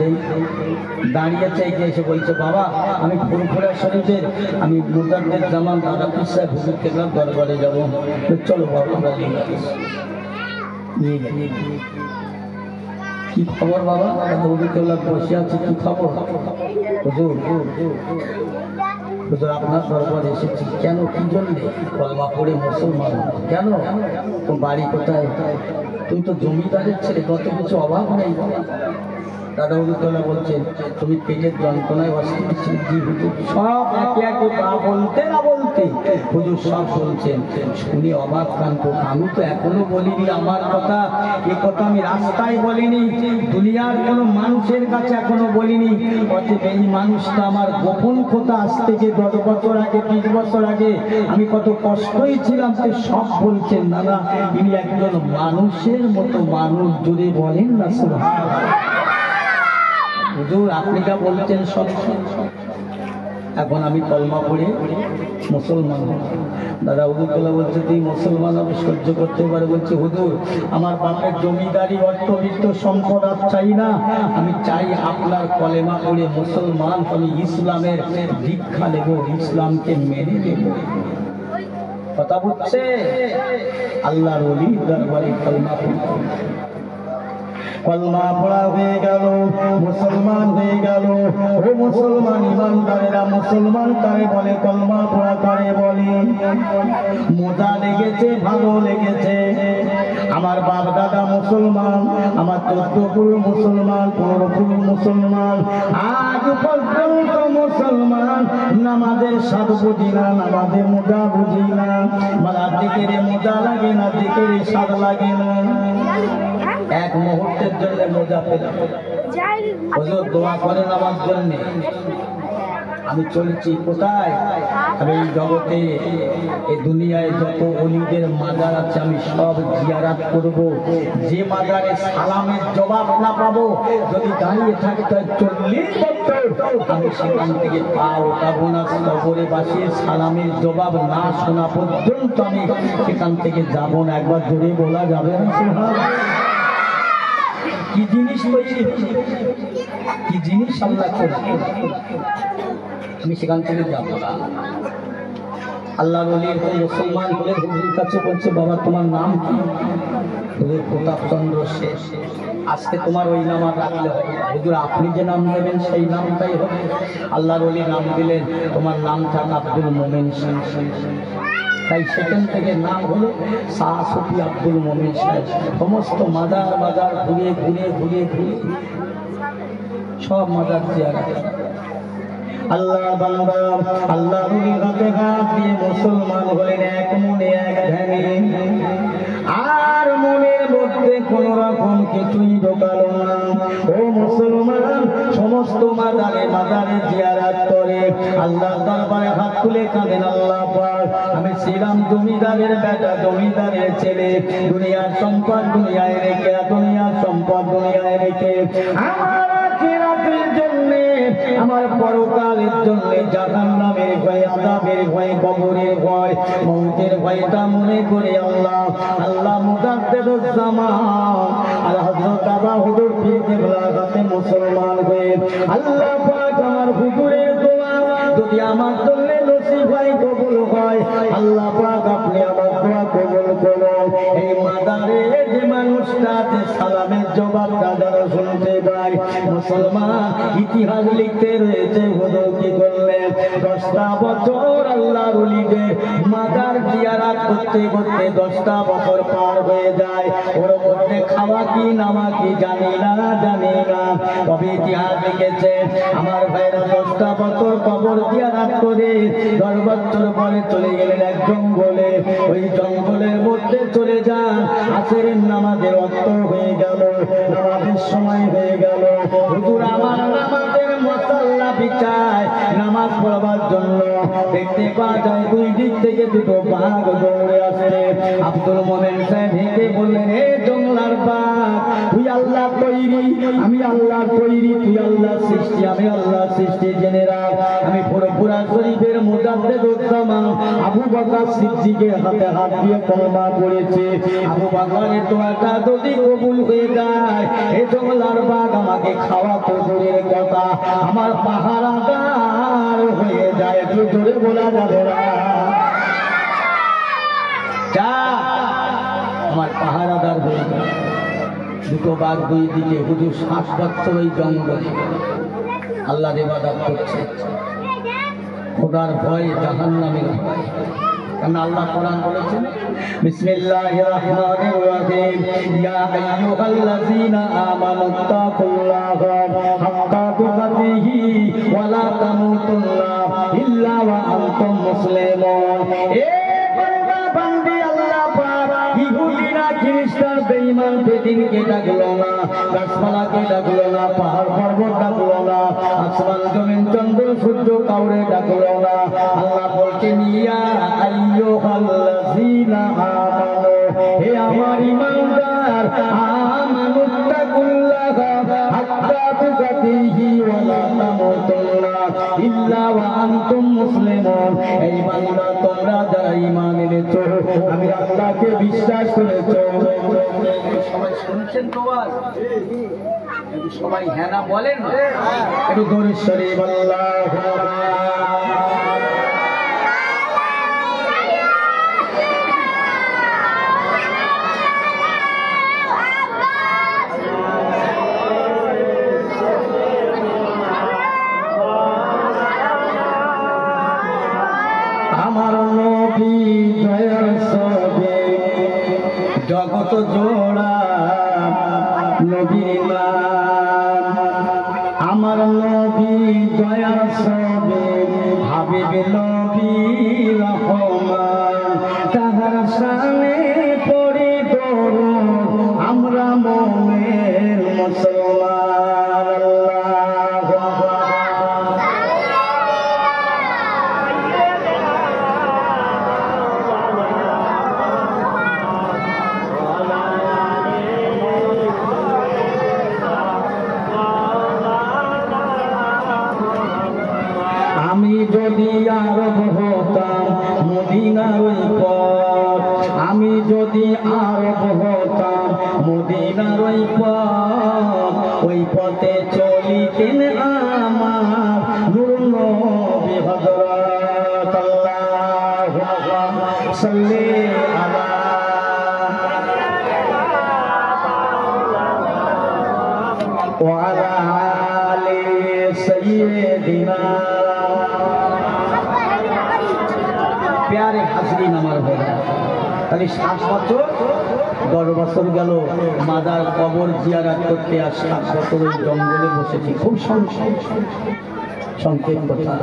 দাঁড়িয়েছে, গিয়ে এসে বলছে, বাবা আমি ফুরফুরা শরীফের, আমি মুজাদ্দেদ জামান দাদা পীর সাহেব হুজুর কেবলার দরবারে যাবো। চলো বাবা আমরা নিয়ে গেছি। কি খবর বাবা? হুজুর কেবলার বসে আছে, কি খবর? হুজুর হুজুর আপনার দরবারে এসেছি। কেন, কি জন্যে? কলমা পড়ে মুসলমান। কেন? তো বাড়ি কোথায়? তুমি তো জমিদারের ছেলে, কত কিছু অভাব নেই। দাদা হুজুর বলছেন, তুমি পেটের যন্ত্রণায় অস্থির ছিল। জি হুজুর। সব একে একে না বলতে না বলতে হুজুর সব বলছেন। শুনে অবাক কান্ত। আমি তো এখনো বলিনি আমার কথা, এ কথা আমি রাস্তায় বলিনি, দুনিয়ার কোনো মানুষের কাছে এখনো বলিনি। অতএব এই মানুষটা আমার গোপন কথা, আজ থেকে 10 বছর আগে, 20 বছর আগে আমি কত কষ্টই ছিলাম, সে সব বলছেন। দাদা ইনি একজন মানুষের মতো মানুষ, যদি বলেন না সুবহানাল্লাহ। হুজুর আপনি যা বলছেন সব। এখন আমি কলমা পড়ে মুসলমান। দাদা হুজুর বলছে, তুই মুসলমান আমি সহ্য করতে পারে। বলছে হুজুর আমার বাপের জমিদারি, অর্থবিত্ত, সম্পদ আর চাই না, আমি চাই আপনার কলেমা পড়ে মুসলমান, আমি ইসলামের দীক্ষা নেব, ইসলামকে মেনে নেব। কথা বলছে আল্লাহর ওলি দরবারে কলমা পড়ে, কলমা পড়া হয়ে গেল, মুসলমান হয়ে গেল। ও মুসলমান ইমানদারেরা, মুসলমান কারে বলে? কলমা পড়া কারে বলে? মজা লেগেছে, ভালো লেগেছে। আমার বাপ দাদা মুসলমান, আমার 14 পুরো মুসলমান, 15 পুরো মুসলমান, আজ পর্যন্ত মুসলমান। নামাজের স্বাদ বুঝি না, নামাজের মজা বুঝি না, মালা দিকেরে মজা লাগে না, দিকেরে স্বাদ লাগে না। এক মুহূর্তের জন্য মজা পেলাম। হুজুর দোয়া করেন আমার জন্য। আমি চলেছি কোথায়? আমি এই জগতে, এই দুনিয়ায় যত ওলিদের মাজার আছে আমি সব জিয়ারাত করব। যে মাজারে সালামের জবাব না পাবো, যদি দাঁড়িয়ে থাকতে 40 বছর, আমি সেখান থেকে পা ওঠাবো না। কবরে বসিয়ে সালামের জবাব না শোনা পর্যন্ত আমি সেখান থেকে যাব না। একবার জোরে বলা যাবে না সুবহানাল্লাহ? কি জিনিস তৈরি, কি জিনিস আল্লাহ করছে, আমি সেখান থেকে যাব না। আল্লাহ ওলির মুসলমান বলে হুজুর কাছে বলছে, বাবা তোমার নাম কি? হুজুর প্রতাপ চন্দ্র শেষ। আজকে তোমার ওই নাম আর রাখলে হবে না। হুজুর আপনি যে নাম নেবেন সেই নামটাই হবে। আল্লাহর ওলি নাম দিলেন, তোমার নামটা আব্দুল মোমেন শাহ। তাই সেখান থেকে নাম হলো শাহ সুফি আব্দুল মোমেন সাহেব। সমস্ত মাজার মাজার ঘুরে ঘুরে ঘুরে ঘুরে সব মাজার জিয়ারত। আল্লাহ বান্দা আল্লাহর ওলির হাতে হাত দিয়ে মুসলমান হলেন, এক মনে এক ধ্যানে। আর মনের মধ্যে কোন রকম কিছুই ঢোকালো না। ও মুসলমান, সমস্ত মাজারে মাজারে জিয়ারত করে আল্লাহর দরবারে হাত তুলে কাঁদেন, আল্লাহ পাক আমি ছিলাম জমিদারের বেটা, জমিদারের ছেলে, দুনিয়ার সম্পদ দুনিয়ায় রেখে, দুনিয়ার সম্পদ দুনিয়ায় রেখে আমার আখিরাতের জন্য, আমার পরকালের জন্য জাহান্নামের ভয়, আযাবের ভয়, কবরের ভয়, মৌতের ভয়টা মনে করে আল্লাহ আল্লাহ মুজাদ্দিদুজ জামান আল হযরত বাবা হুজুর পীর কেবলার হাতে মুসলমান হয়ে আল্লাহ পাক আমার হুজুরের দোয়া যদি আমার জন্য নসিব হয়, কবুল হয়, আল্লাহ পাক আপনি আমার দোয়া কবুল করুন। এই মাজারে যে মানুষটা আছে সালামের জবাবটা যেন শুনতে পায়। মুসলমান ইতিহাস লিখতে রয়েছে, হুজুর কি করলেন? 10টা বছর আল্লাহর ওলিদের মাজার জিয়ারত করতে করতে 10টা বছর পার হয়ে যায়। ওর মধ্যে খাওয়া কি নামা কি জানি না। তবে ইতিহাস লিখেছে আমার ভাইরা 10টা বছর কবর জিয়ারত করে 10 বছর পরে চলে গেলেন এক জঙ্গলে। ওই জঙ্গলের মধ্যে চলে যান। আসরের নামাজের ওয়াক্ত হয়ে গেল, নামাজের সময় হয়ে গেল। হুজুর আমার নামাজের মুসাল্লা বিছায় নামাজ পড়বার জন্য। দেখতে পাওয়া যায় দুই দিক থেকে দুটো বাঘ দৌড়ে আসছে। আব্দুল মোমেন সাহেব হেঁটে বললেন, হে জঙ্গলার বাঘ, তুই আল্লাহ তৈরি, আমি আল্লাহ তৈরি, তুই আল্লাহ সৃষ্টি, আমি আল্লাহ সৃষ্টি। জেনে রাখ, আমি ফুরফুরা শরীফের মুজাদ্দেদুজ্জামান আবু বকর সিদ্দিকের হাতে হাত দিয়ে কলমা পড়েছে। আবু বকরের দোয়াটা যদি কবুল হয়ে যায়, এ জঙ্গলার বাঘ আমাকে খাওয়া তো দূরের কথা, আমার পাহারাদার হয়ে যায়। একটু জোরে বলা যাবে না? যা আমার পাহারাদার হয়ে যায়। দুটো বাঘ দুই দিকে। হুজুর 7 বছর ওই জঙ্গলে আল্লাহর ইবাদত করছে। খোদার ভয়, জাহান্নামের ভয়। কারণ আল্লাহ কোরআন বলেছেন, বিসমিল্লাহির রহমানির রহিম, ইয়া আইয়ুহাল্লাযীনা আমানুত্তাকুল্লাহা হাক্কা তুকাতিহি ওয়া লা তামুতুন্না ইল্লা ওয়া আনতুম মুসলিমুন। এ বান্দা বান্দি আল্লাহ পাক ইহুদিরা খ্রিস্টান বেঈমান বেদিনকে ডাকলো না, গাছপালাকে ডাকলো না, পাহাড় পর্বত ডাকলো না, আসমান জমিন চন্দ্র সূর্য কাউরে ডাকলো না। আল্লাহ বলছেন, ইয়া আইয়ুহাল্লাযীনা আমানু, হে আমার ঈমানদার, আমানুত্তাকুল্লাহা হাত্তা তুকাতিহি ওয়া লা তামুতুন্না ইল্লা ওয়া আনতুম মুসলিমুন। এই বান্দা, তোমরা যারা ঈমান এনেছো, আমি আল্লাহকে বিশ্বাস করেছো। সবাই শুনছেন তো? সবাই হ্যাঁ না বলেন? একটু দরুদ শরীফ আল্লাহু আমার নবী দয়ার সবে জগত জোড়া নবীর নাম। আমার নবী দয়ার সবে হাবিব নবী রহমান। তাহার শানে পড়ি দরুদ আমরা মুমিন মুসলমান। আল্লাহু আমি যদি আরব হতাম মদিনার ওই পথ, আমি যদি আরব হতাম মদিনার ওই পথ, ওই পথে চলিতেন আমার নূর নবী হযরত। আল্লাহু সাল্লি আলা ওয়া আলা আলি সাইয়্যিদিনা। প্যারে হাজরিন আমার ভাইরা, তাহলে 7 বছর 10 বছর গেল মাদার কবর জিয়ারত করতে, আর 7 বছর ওই জঙ্গলে বসেছি। খুব সংক্ষেপ কথা।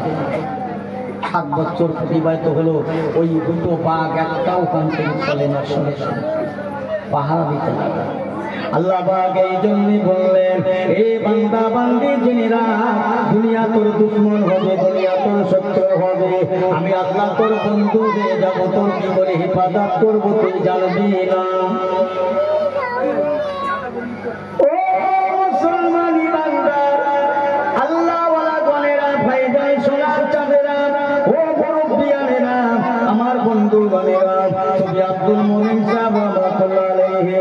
7 বছর অতিবাহিত হলো। ওই দুটো বাঘ একটাও ওখান থেকে চলে না, শুনে পাহারা দিতে লাগলো। আল্লাহ পাক এই জন্যই বললেন, এ বান্দা বান্দি জেনে রাখ, দুনিয়া তোর দুশ্মন হবে, দুনিয়া তোর শত্রু হবে, আমি আল্লাহ তোর বন্ধু হয়ে যাব, তোর কি করে হেফাজত করবো তুই জানবি না। ও মুসলমান ইমানদার, আল্লাহ ওয়ালা গনেরা, ভাইজান সোনার চাঁদেরা, ও মুরব্বিয়ানেরা, আমার বন্ধু গনেরা, তুমি আব্দুল মোমিন সাহেব রাহমাতুল্লাহ আলাইহি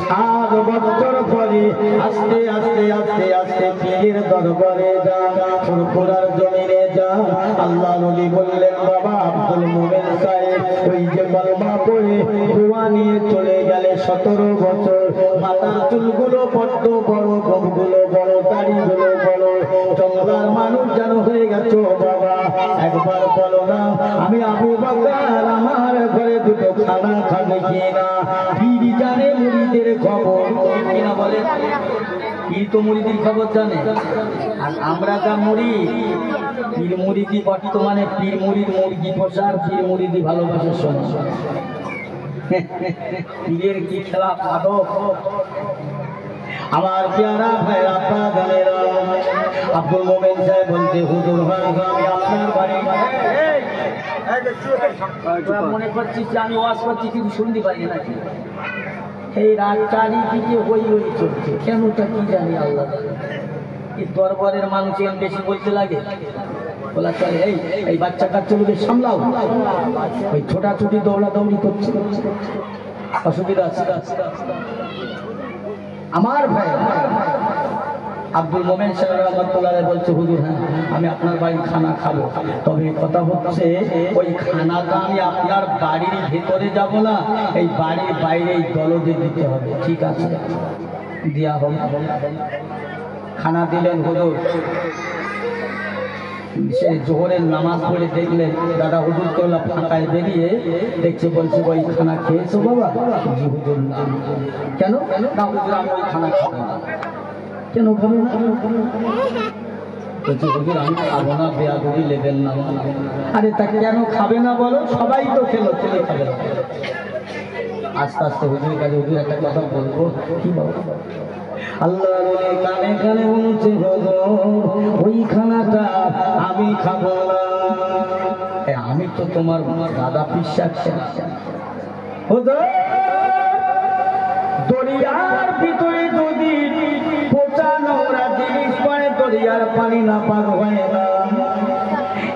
7 বছর পরে আস্তে আস্তে আস্তে আস্তে পীরের দরবারে যান, ফুরফুরার জমিনে যান। আল্লাহ নবী বললেন বাবা আব্দুল মোমেন সাহেব ওই যে কলমা পড়ে দোয়া নিয়ে চলে গেলে 17 বছর, মাথার চুলগুলো বড্ড বড়, গোমগুলো বড়, দাড়িগুলো বড়, চমলার মানুষ যেন হয়ে গেছো বাবা। একবার বলো না আমি আবু বকর আমার ঘরে দুটো খানা খাবে কিনা? পীর জানে মুরিদের খবর কিনা বলে, পীর তো মুরিদের খবর জানে। আর আমরা যা মুড়ি পীর মুরিদি বর্তমানে পীর মুরিদ মুরগি পোষার, পীর মুরিদি ভালোবাসার সময়। পীরের কি খেলা আদব। আমার প্যারা ভাইরা পাগলেরা, আব্দুল মোমেন সাহেব বলতে হুজুর আমি আপনার বাড়ি মনে করছিস যে আমি ওয়াজ করছি কিন্তু শুনতে পারি নাকি? এই রাত চারিদিকে হই হই চলছে, কেনটা কি জানি আল্লাহ। এই দরবারের মানুষ বেশি বলতে লাগে, বলা চলে এই বাচ্চা কাচ্চাগুলো সামলাও, ওই ছোটাছুটি দৌড়াদৌড়ি করছে, অসুবিধা আছে। আমার ভাই আব্দুল মোমেন সাহেব রহমতুল্লাহ বলছে হুজুর হ্যাঁ আমি আপনার বাড়ির খানা খাবো, তবে কথা হচ্ছে ওই খানাটা আমি আপনার বাড়ির ভেতরে যাব না, এই বাড়ির বাইরে দলদে দিতে হবে। ঠিক আছে, দেয়া হবে। খানা দিলেন হুজুর। সে জোহরের নামাজ পড়ে দেখলেন দাদা হুজুর করলাম ফাঁকায় বেরিয়ে দেখছে, বলছে ওই খানা খেয়েছো বাবা? জি হুজুর। কেন? না হুজুর আমি ওই খানা খাবো না। কেন খাবো না? বলছে হুজুর আমি খাবো না, বেয়াদবি লেবেন না। আরে তা কেন খাবে না বলো? সবাই তো খেলো, খেলে খাবে না। আস্তে আস্তে হুজুরের কাছে হুজুর একটা কথা বলবো, কি বলবো? আল্লাহ কানে কানে বলছে ওই খানাটা আমি খাবো না। আমি তো তোমার দাদা পিসার দরিয়ার ভিতরে যদি পচা নোংরা জিনিস পড়ে দরিয়ার পানি না পার হয় না।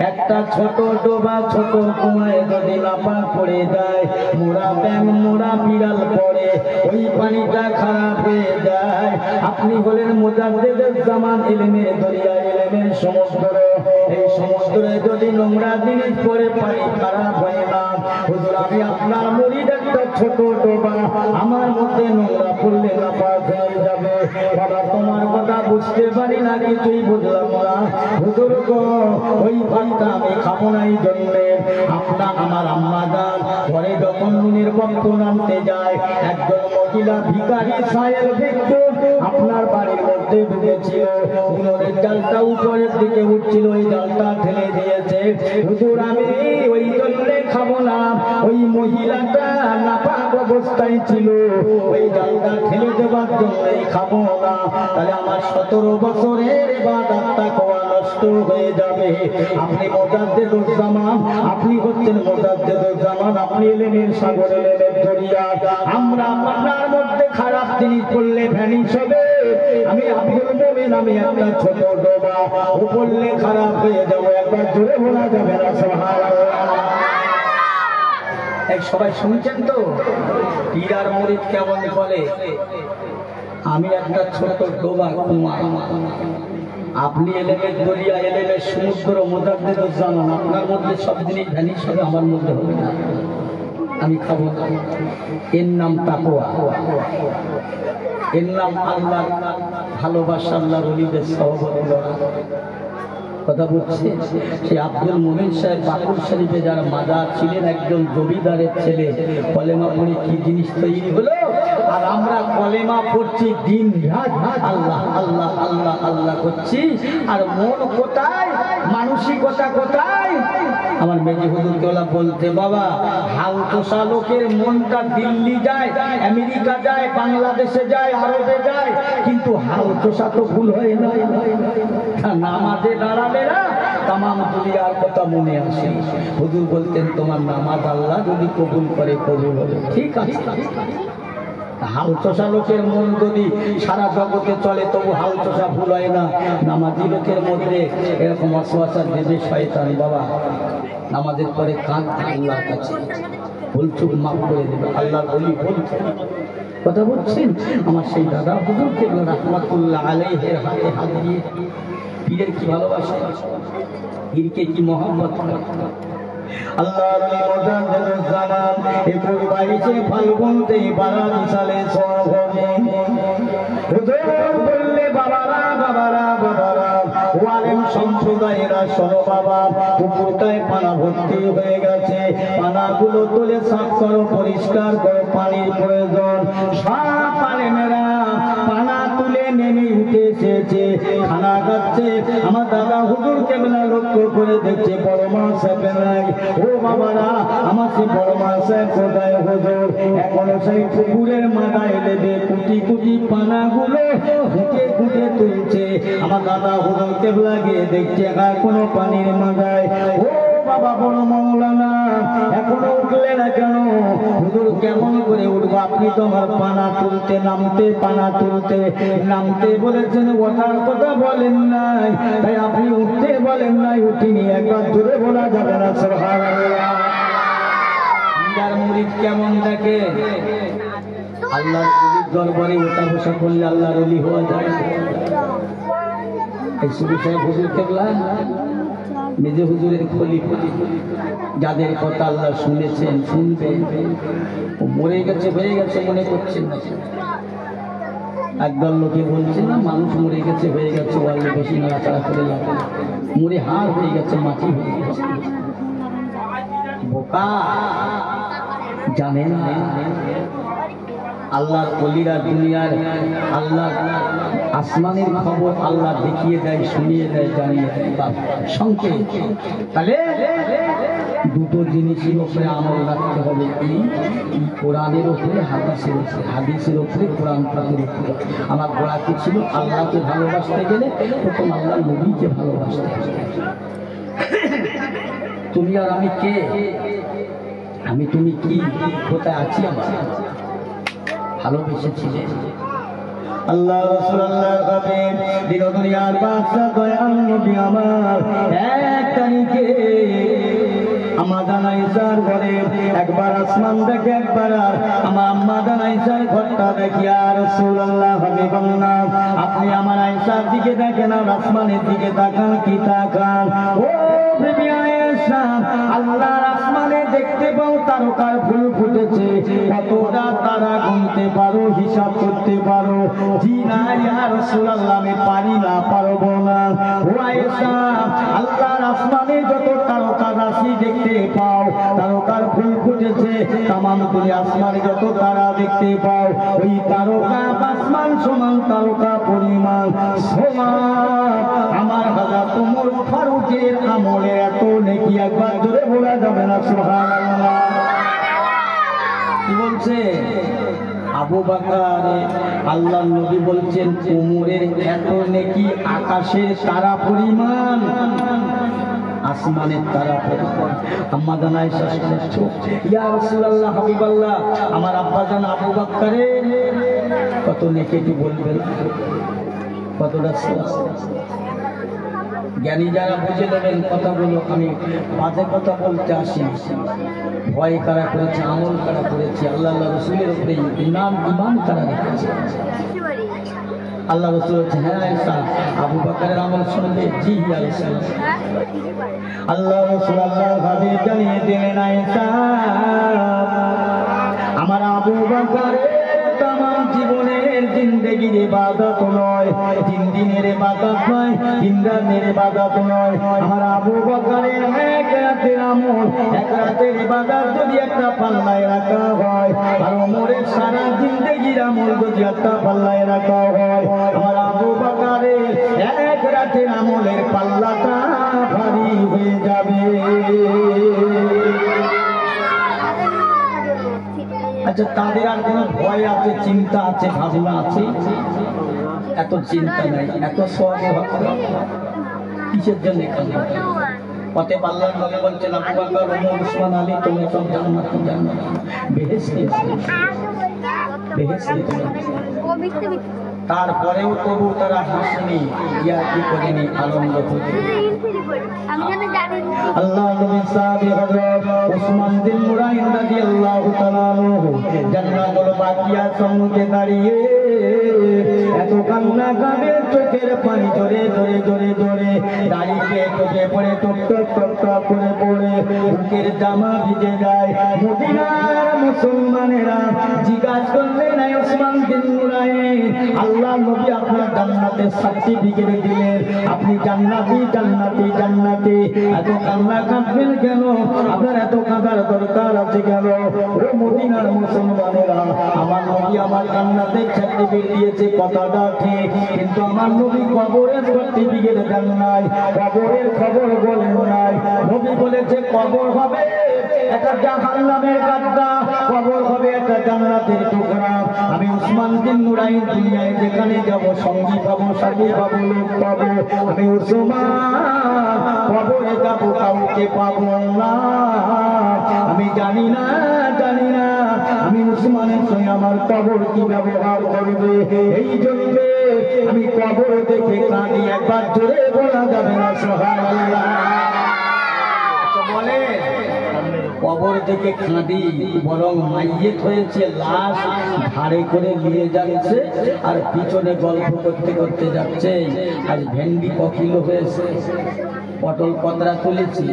একটা ছোট ডোবা ছোট কুয়ায় যদি নাপাক পড়ে যায়, মোড়া ব্যাং মোড়া বিড়াল পড়ে, ওই পানিটা খারাপ হয়ে যায়। আপনি হলেন মুজাদ্দিদুল জামান, ইলমের দরিয়া, ইলমের সমুদ্র। এই সমুদ্রে যদি নোংরা জিনিস পড়ে পানি খারাপ হয় না। হুজুর আমি আপনার মুরিদ, একটা ছোট ডোবা, আমার মধ্যে নোংরা পড়লে নাপাক হয়ে যাবে। বাবা তোমার কথা বুঝতে পারি না, কিছুই বুঝলাম না। হুজুর গো ওই ভাতটা আমি খাবো না। এই জন্যে আপনার আমার আম্মা যান ঘরে যখন নুনের বক্ত নামতে যায়, একজন মহিলা ভিখারি সাহেব ভিক্ষু আপনার বাড়ির মধ্যে ঢুকেছিল। নুনের ডালটা উপরের দিকে উঠছিল, ওই ডালটা ঠেলে দিয়েছে। হুজুর আমি ওই জন্যে খাবো না। ওই মহিলাটা নাপাক অবস্থায় ছিল, ওই ডালটা ঠেলে দেওয়ার জন্যই খাবো না। তাহলে আমার 17 বছরের ইবাদতটা কোয়া নষ্ট হয়ে যাবে। আপনি মুজাদ্দিদুল জামান, আপনি হচ্ছেন মুজাদ্দিদুল জামান, আপনি ইলমের সাগর, ইলমের দরিয়া। আমরা আপনার মধ্যে খারাপ জিনিস করলে ভ্যানিশ হবে। আমি আব্দুল মোমেন, আমি একটা ছোট ডোবা, ও বললে খারাপ হয়ে যাবো। একবার জোরে বলা যাবে না সুবহানাল্লাহ। সবাই শুনছেন তো পীর আর মুরিদ কেমন বলে? আমি একটা ছোট ডোবা কুয়া, আপনি এলেমের দরিয়া, এলেমের সমুদ্র, মুজাদ্দিদুল জামান। আপনার মধ্যে সব জিনিস ভ্যানিশ হবে, আমার মধ্যে হবে না। আমি খাবো না। এর নাম তাকওয়া, এর নাম আল্লাহ ভালোবাসা, আল্লাহর ওলিদের সহবত করা। কথা বলছে সেই আব্দুল মোমেন সাহেব বাকুর শরীফে যার মাজার ছিলেন, একজন জমিদারের ছেলে। কলেমা পড়ে কি জিনিস তৈরি হলো, আর আমরা কলেমা পড়ছি দিন রাত আল্লাহ আল্লাহ আল্লাহ আল্লাহ করছি, আর মন কোথায়, মানসিকতা কোথায়? আমার মেজি হুজুর কেওলা বলতে বাবা হালতোষা লোকের মনটা দিল্লি যায়, আমেরিকা যায়, বাংলাদেশে যায়, আরবে যায়, কিন্তু হালতোষা তো ভুল হয় না। নামাজে দাঁড়াবে না, তামাম দুনিয়ার কথা মনে আসে। হুজুর বলতেন তোমার নামাজ আল্লাহ যদি কবুল করে কবুল হবে। ঠিক আছে, হালতোষা লোকের মন যদি সারা জগতে চলে তবু হালতোষা ভুল হয় না। নামাজি লোকের মধ্যে এরকম ওয়াসওয়াসা দেবে শয়তান। বাবা নামাজের পরে কাঁদ আল্লাহর কাছে, ভুল চুক মাফ করে দেবে। আল্লাহর ওলি বলছে, কথা বলছেন আমার সেই দাদা হুজুর কেবলা রাহমাতুল্লাহ আলাইহির হাতে হাত দিয়ে পীরের কি ভালোবাসা, পীরকে কি মহব্বত করে। আল্লাহর মোজাদ্দেদুজ্জামান একুল 22 ফাল্গুনতে বারাতি সালে সহজে হুজুর বললে বাবারা বাবারা বাবারা ওয়ালেম সম্প্রদায়েরা শোনো বাবা, পুকুরটায় পানা ভর্তি হয়ে গেছে, পানাগুলো তুলে সাফ করো, পরিষ্কার করো, পানির প্রয়োজন। সব আলেমেরা পানা তুলে নেমে উঠে এসেছে, খানা খাচ্ছে। আমার দাদা হুজুর কেবলা লক্ষ্য করে দেখছে বড় মা সাহেবের নাই। ও বাবারা, আমার সে বড় মা সাহেব কোথায় হুজুর? এখনো সেই পুকুরের মাথায় লেবে কুটি কুটি পানাগুলো ঘুটে ঘুটে তুলছে। আমার দাদা হুজুর কেবলা গিয়ে দেখছে এখনো পানির মাথায়। ও বাবা বড় মৌলানা, এখনো উঠলে না কেন? হুজুর কেমন করে উঠবো? আপনি তো আমার পানা তুলতে নামতে, পানা তুলতে নামতে বলেছেন, ওঠার কথা বলেন নাই, তাই আপনি উঠতে বলেন নাই। উঠিনি, একবার জোরে বলা যাবে না সুবহানাল্লাহ। যার মুরিদ কেমন দেখে, আল্লাহর ওলির দরবারে ওঠা বসা করলে আল্লাহর ওলি হওয়া যায়। এই সুবি সাহেব হুজুর কেবলা মেজে হুজুরের খলিফা, যাদের কথা আল্লাহ শুনেছেন, শুনবেন, ও মরে গেছে হয়ে গেছে মনে করছেন না। একদল লোকে বলছে না মানুষ মরে গেছে হয়ে গেছে, ওয়ালে বেশি নাড়াচাড়া করে যাবে, মরে হাড় হয়ে গেছে, মাটি হয়ে গেছে। বোকা, জানে না আল্লাহর ওলিরা দুনিয়ার আল্লাহ আসমানের খবর আল্লাহ দেখিয়ে দেয়, শুনিয়ে দেয়, জানিয়ে দেয় সংকেত। তাহলে দুটো জিনিসের উপরে আমল রাখতে হবে, কি? কোরআনের উপরে, হাদিসের উপরে। হাদিসের উপরে, কোরআন পাকের উপরে। আমার গোড়া কি ছিল? আল্লাহকে ভালোবাসতে গেলে প্রথম আল্লাহ নবীকে ভালোবাসতে হবে। তুমি আর আমি কে? আমি তুমি কি? কোথায় আছি? আমার ভালোবেসেছিলে আল্লাহ রাসূল আল্লাহর হাবিব দিন দুনিয়ার বাদশা দয়াল নবী আমার এক তারিখে আমার জানাইসার ঘরে একবার আসমান দেখে, একবার আমার আম্মা জানাইসার ঘরটা দেখি। আর রাসূলুল্লাহ হাবিবাল্লাহ, আপনি আমার আয়েশার দিকে দেখেন আর আসমানের দিকে তাকান, কি তাকান? ও বিবি আয়েশা, আল্লাহর আসমানে দেখতে পাও তারকার ফুল ফুটেছে, কতটা তারা গুনতে পারো, হিসাব করতে পারো? জি না ইয়া রাসূলুল্লাহ, আমি পারি না, পারবো না। ও আয়েশা, আল্লাহর আসমানে যত তারকা রাশি দেখতে পাও, তারকার ফুল ফুটেছে, তামাম তুমি আসমানে যত তারা দেখতে পাও, ওই তারকা আসমান সমান, তারকা পরিমাণ সমান। আমার হাজার তোমর ফারুকের আমলে এত নেকি, একবার জোরে বলা যাবে না সুবহানাল্লাহ। কি বলছে আবু বকর? আল্লাহর নবী বলছেন উমরের এত নেকি আকাশের তারা পরিমাণ, আসমানের তারা পরিমাণ। আম্মা জান আয়েশা শুনছো, ইয়া রাসূলুল্লাহ হাবিবাল্লাহ, আমার আব্বা জান আবু বকরের কত নেকি কি বলবেন? কতটা জ্ঞানী যারা বুঝে নেবেন কথাগুলো। আমি বাজে কথা বলতে আসি, ভয় কারা করেছে, আমল কারা করেছে, আল্লাহ রসুলের উপরে ইমান কারা রেখেছে। আল্লাহ রসুল হচ্ছে, হ্যাঁ আয়েশা আবু বকরের আমল শুনবে? জি ইয়া রাসূলুল্লাহ। আল্লাহ রসুল আল্লাহর হাবিব জানিয়ে দিলেন, আয়েশা আমার আবু বকর তামাম জীবনের জিন্দেগির ইবাদত নয়, 3 দিনের ইবাদত নয়, 3 রাতের ইবাদত নয়, আমার আবু বকরের এক রাতের আমল, এক রাতের ইবাদত যদি একটা পাল্লায় রাখা হয়, আর ওমরের সারা জিন্দেগির আমল যদি একটা পাল্লায় রাখা হয়, আমার আবু বকরের এক রাতের আমলের পাল্লাটা ভারী হয়ে যাবে। আচ্ছা, তাদের আর কোনো ভয় আছে, চিন্তা আছে, ভাবনা আছে? এত চিন্তা নাই, এত সব কিসের জন্য? অতএব আল্লাহর নবী বলছেন আবু বকর, ওমর, ওসমান, আলী তোমরা সব জান্নাতে, জান্নাতে বেহেশতে, বেহেশতে। তারপরেও তবু তারা হাসেনি, ইয়ার্কি করেনি, আনন্দ করেনি। আল্লাহ নবী সাহাবী হযরত উসমান বিন নুরাইন রাদিয়াল্লাহু তাআলা আনহু জান্নাতুল বাকিয়া সম্মুখে দাঁড়িয়ে এত কান্না কাঁদে, চোখের পানি জোরে জোরে জোরে জোরে দাঁড়িয়ে চোখে পড়ে টপ টপ টপ টপ করে পড়ে বুকের জামা ভিজে যায়। মদিনার মুসলমানেরা জিজ্ঞাসা করলেন, উসমান বিন নুরাইন, আল্লাহ নবী আপনার জান্নাতের সার্টিফিকেট দিলেন, আপনি জান্নাতি জান্নাতি জান্নাতি, এত কান্না কাঁদবেন কেন? আপনার এত কাঁদার দরকার আছে কেন? ও মদিনার মুসলমানেরা, আমার নবী আমার জান্নাতের সার্টিফিকেট দিয়েছে, কথাটা ঠিক, কিন্তু আমার নবী কবরের সার্টিফিকেট দেন নাই, কবরের খবর বলেন নাই। নবী বলেছে কবর হবে একটা জাহান্নামের গাড্ডা, কবর হবে একটা জান্নাতের টুকরা। আমি উসমান বিন নুরাইন দুনিয়ায় যেখানে যাব সঙ্গী পাবো, সাথী পাবো, লোক পাবো। আমি উসমান কবরে যাবো, কাউকে পাবো না। আমি জানি না জানি না আমি উসমানের সঙ্গে আমার কবর কি ব্যবহার করবে। এই জন্য আমি কবর দেখে কাঁদি, একবার জোরে বলা যাবে না সুবহানাল্লাহ। বলে কবর থেকে কাঁদি, বরং মাইয়েত হয়েছে, লাশ ঘাড়ে করে নিয়ে যাচ্ছে আর পিছনে গল্প করতে করতে যাচ্ছে। আজ ভেন্ডি ককিলো হয়েছে, পটল কতরা তুলেছি,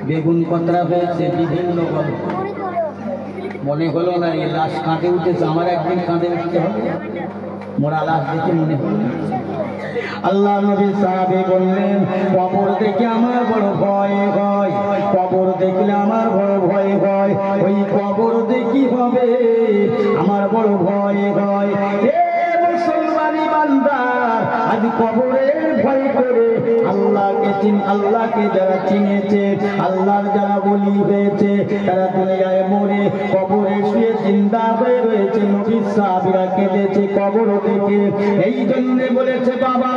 বেগুন কতরা হয়েছে, বিভিন্ন গল্প। মনে হলো না এই লাশ কাঁদে উঠেছে, আমার একদিন কাঁদে উঠতে হবে। মোরা লাশ দেখে মনে হলো। আল্লাহ নবী সাহাবী বললেন, কবর দেখে আমার বড় ভয় হয়, কবর দেখলে আমার বড় ভয় হয়, ওই কবর দেখি হবে আমার বড় ভয় হয়। মুসলমানি বান্দা আজ কবরের ভয় করে আল্লাহকে যারা চিনেছে, আল্লাহর যারা বলি হয়েছে, তারা দুনিয়ায় মরে কবরে শুয়ে জিন্দা হয়ে রয়েছে। নবী সাহাবীরা কেঁদেছে কবর দেখে। এই জন্য বলেছে, বাবা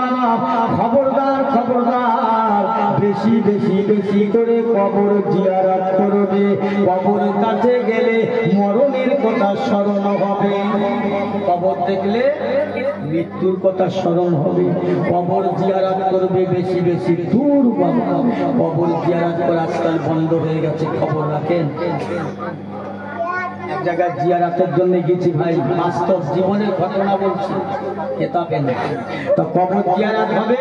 খবরদার খবরদার, বেশি বেশি বেশি করে কবর জিয়ারত করবে। কবরের কাছে গেলে মরণের কথা স্মরণ হবে, কবর দেখলে মৃত্যুর কথা স্মরণ হবে। কবর জিয়ারত করবে বেশি বেশি। দূর বাবা, কবর জিয়ারত করা আজকাল বন্ধ হয়ে গেছে। খবর রাখেন, এক জায়গায় জিয়ারতের জন্য গেছি ভাই, বাস্তব জীবনের ঘটনা বলছি, কেতাবে না। তো কবর জিয়ারত হবে,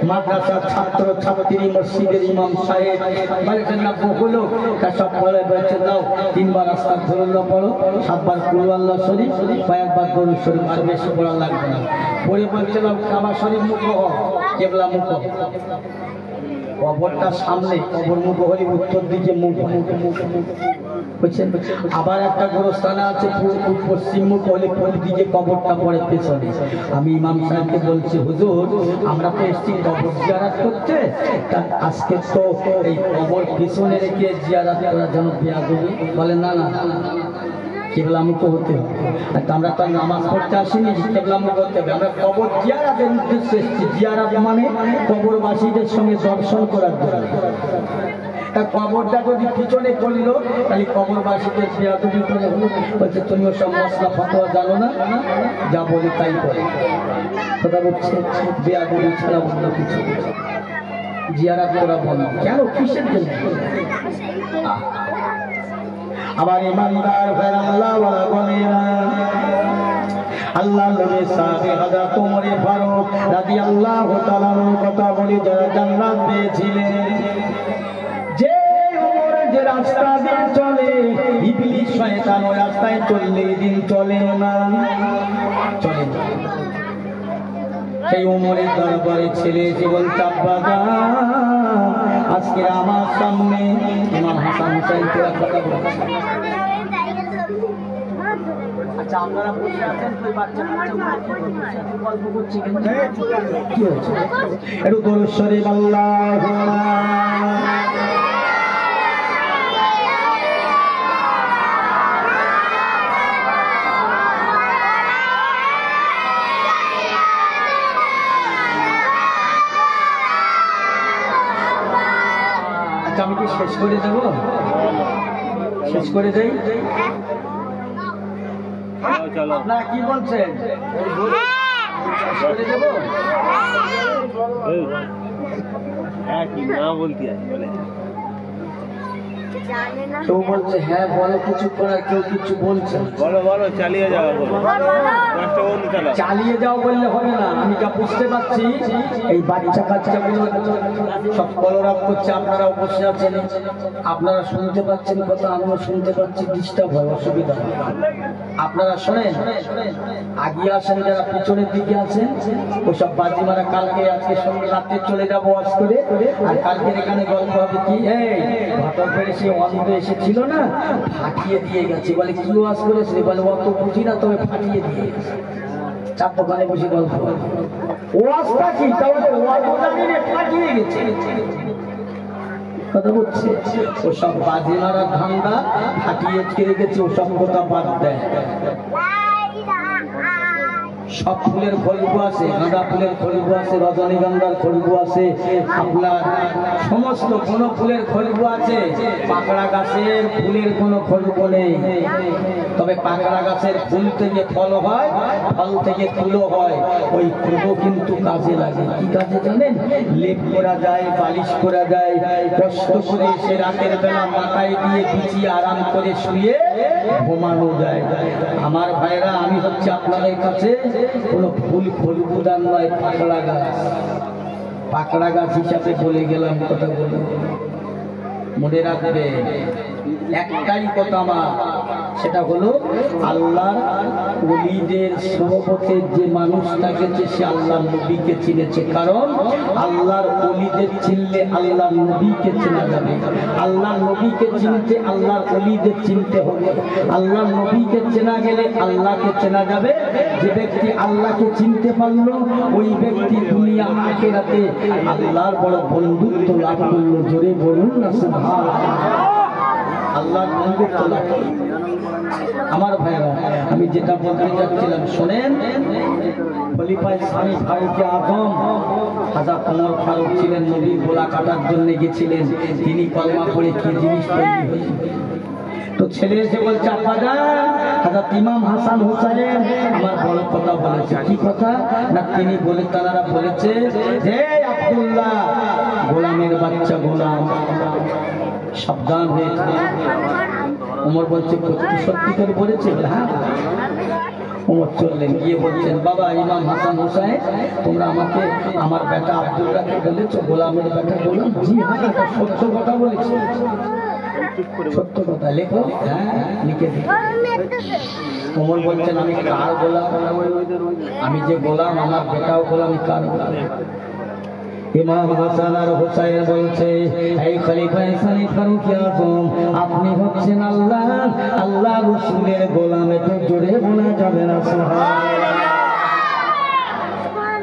মাদ্রাসার ছাত্র ছাত্রী, মসজিদের ইমাম সাহেব বলেছেন না, বহু লোক তার সব পড়ে বলছে, দাও 3 বার আস্তাগফিরুল্লাহ পড়ো, 7 বার কুল আল্লাহ শরীফ, কয়েকবার দরুদ শরীফ, আর বেশি পড়া লাগবে না। পড়ে বলছিলাম কাবা শরীফ মুখ হও, কেবলা মুখ। কবরটা সামনে, কবর মুখ হলে উত্তর দিকে মুখ, আবার একটা গোরস্থানে আছে পশ্চিম মুখ হলে কোন দিকে কবরটা পড়ে পেছনে। আমি ইমাম সাহেবকে বলছি, হুজুর আমরা তো এসেছি কবর জিয়ারত করতে, আজকে তো এই কবর পিছনে রেখে জিয়ারত করার জন্য বেয়াদবি। বলে না না, কেবলামুখ হতে হবে। আমরা তো নামাজ পড়তে আসিনি, কেবলামুখ হতে হবে। আমরা কবর জিয়ারতের উদ্দেশ্যে এসেছি। জিয়ারত মানে কবরবাসীদের সঙ্গে দর্শন করার জন্য। তা কবরটা যদি পিছনে করলো, তাহলে কবরবাসীদের বেয়াদবি করে হলো। বলছে তুমি ওসব মশলা ফতোয়া জানো না, যা বলি তাই করে। কথা বলছে বেয়াদবি ছাড়া অন্য কিছু জিয়ারত করা বন্ধ। কেন, কিসের জন্য? আবার ইমানদার ভাই আল্লাহ ওয়ালা বলে না, আল্লাহ নবী সাহাবী হযরত ওমর ফারুক রাদিয়াল্লাহু তাআলার কথা বলি, যারা জান্নাত পেয়েছিলেন। যে ওমর যে রাস্তা দিয়ে চলে, ইবলিস শয়তান ওই রাস্তায় চললে দিন চলে না, চলে না। সেই ওমরের দরবারে ছেলে জীবন চাপবাদা, আজকে আমার সামনে ইমাম হাসান হুসাইন তোরা কথা বলছে। আচ্ছা আপনারা বসে আছেন, ওই বাচ্চা গল্প করছে, কি হচ্ছে? একটু দরুদ শরীফ আল্লাহুম্মা। আমি কি শেষ করে দেব? শেষ করে যাই? আপনারা কি বলছেন? শেষ করে দেব? কেউ বলছে হ্যাঁ বলো কিছু করার, কেউ কিছু বলছে বলো চালিয়ে যাও, চালিয়ে যাও বললে হবে না। আমি যা বুঝতে পারছি এই বাচ্চা কাচ্চাগুলো সব কলরব করছে, আপনারা বসে আছেন, আপনারা শুনতে পাচ্ছেন কথা, আমিও শুনতে পাচ্ছি, ডিস্টার্ব হয়, অসুবিধা হয়। আপনারা শোনেন, আগিয়ে আসেন, যারা পিছনের দিকে আছেন ওসব বাজি মারা কালকে আজকে সঙ্গে রাত্রে চলে যাবো ওয়াজ করে, আর কালকে এখানে গল্প হবে কি এই ভাটার পেরে সে অন্ধ এসেছিল না, ফাটিয়ে দিয়ে গেছে। বলে কি ওয়াজ করেছে? বলে অত বুঝি না, তবে ফাটিয়ে দিয়ে গেছে। চার দোকানে বসে গল্প ওয়াজটা কি, তাহলে ওয়াজ জানি না, ফাটিয়ে গেছে কথা বলছে। ওসব বাজি মারা ধান্দা, ফাটিয়ে ছেড়ে গেছে, ওসব কথা বাদ দেয়। সব ফুলের খরিব আছে, গাঁদা ফুলের খরিব আছে, রজনীগন্ধার খরিব আছে, আপনার সমস্ত কোন ফুলের খরিব আছে। পাকড়া গাছের ফুলের কোনো খরিব নেই, তবে পাকড়া গাছের ফুল থেকে ফল হয়, ফল থেকে ফুলও হয়। ওই ফুলও কিন্তু কাজে লাগে। কি কাজে জানেন? লেপ করা যায়, বালিশ করা যায়, কষ্ট করে সে রাতের বেলা মাথায় দিয়ে বিছিয়ে আরাম করে শুয়ে ঘুমানো যায়। আমার ভাইরা, আমি হচ্ছে আপনাদের কাছে কোনো ফুল খরিবদার নয়, পাকড়া গাছ, পাকড়া গাছ হিসাবে বলে গেলাম কথা বলে। মনে রাখবে একটাই কথা আমার, সেটা হলো আল্লাহ ওলিদের সোহবতে যে মানুষটা গেছে সে আল্লাহর নবীকে চিনেছে। কারণ আল্লাহর ওলিদের চিনলে আল্লাহর নবীকে চেনা যাবে। আল্লাহর নবীকে চিনতে আল্লাহর ওলিদের চিনতে হবে। আল্লাহর নবীকে চেনা গেলে আল্লাহকে চেনা যাবে। যে ব্যক্তি আল্লাহকে চিনতে পারলো ওই ব্যক্তি দুনিয়া আখিরাতে আল্লাহর বড় বন্ধুত্ব লাভ করলো। জোরে বলুন না সুবহানাল্লাহ। আল্লাহর বন্ধুত্ব লাভ করলো। আমার ভাইরা, আমি যেটা বলতে যাচ্ছিলাম শোনেন। খলিফায়ে সানি ফারুকে আজম হযরত ওমর ফারুক ছিলেন, নবীর গোলা কাটার জন্য গেছিলেন। তিনি কলমা পড়ে কি জিনিস তৈরি হয়েছে, তো ছেলে এসে বলছে আব্বাজান হযরত ইমাম হাসান হুসাইন আমার বড় কথা বলেছে। কি কথা না, তিনি বলে তারা বলেছে যে আব্দুল্লাহ গোলামের বাচ্চা গোলাম সাবধান হয়েছে। ওমর বলছে সত্যি করে বলেছে? হ্যাঁ। ওমর চললেন, গিয়ে বলছেন বাবা ইমাম হাসান হুসাইন তোমরা আমাকে আমার বেটা আব্দুল্লাহকে বলেছো গোলামের বেটা গোলাম? জি হ্যাঁ, সত্য কথা বলেছি। সত্য কথা লেখো। হ্যাঁ লিখে দিই। ওমর বলছেন আমি কার গোলাম? আমি যে গোলাম আমার বেটাও গোলাম, কার গোলাম? ইমাম হাসান আর হুসাইন বলছে এই খলিফায়ে সানি ফারুকে আজম আপনি হচ্ছেন আল্লাহ রাসূলের গোলাম। একটু জোরে বলা যাবে না সুবহানাল্লাহ?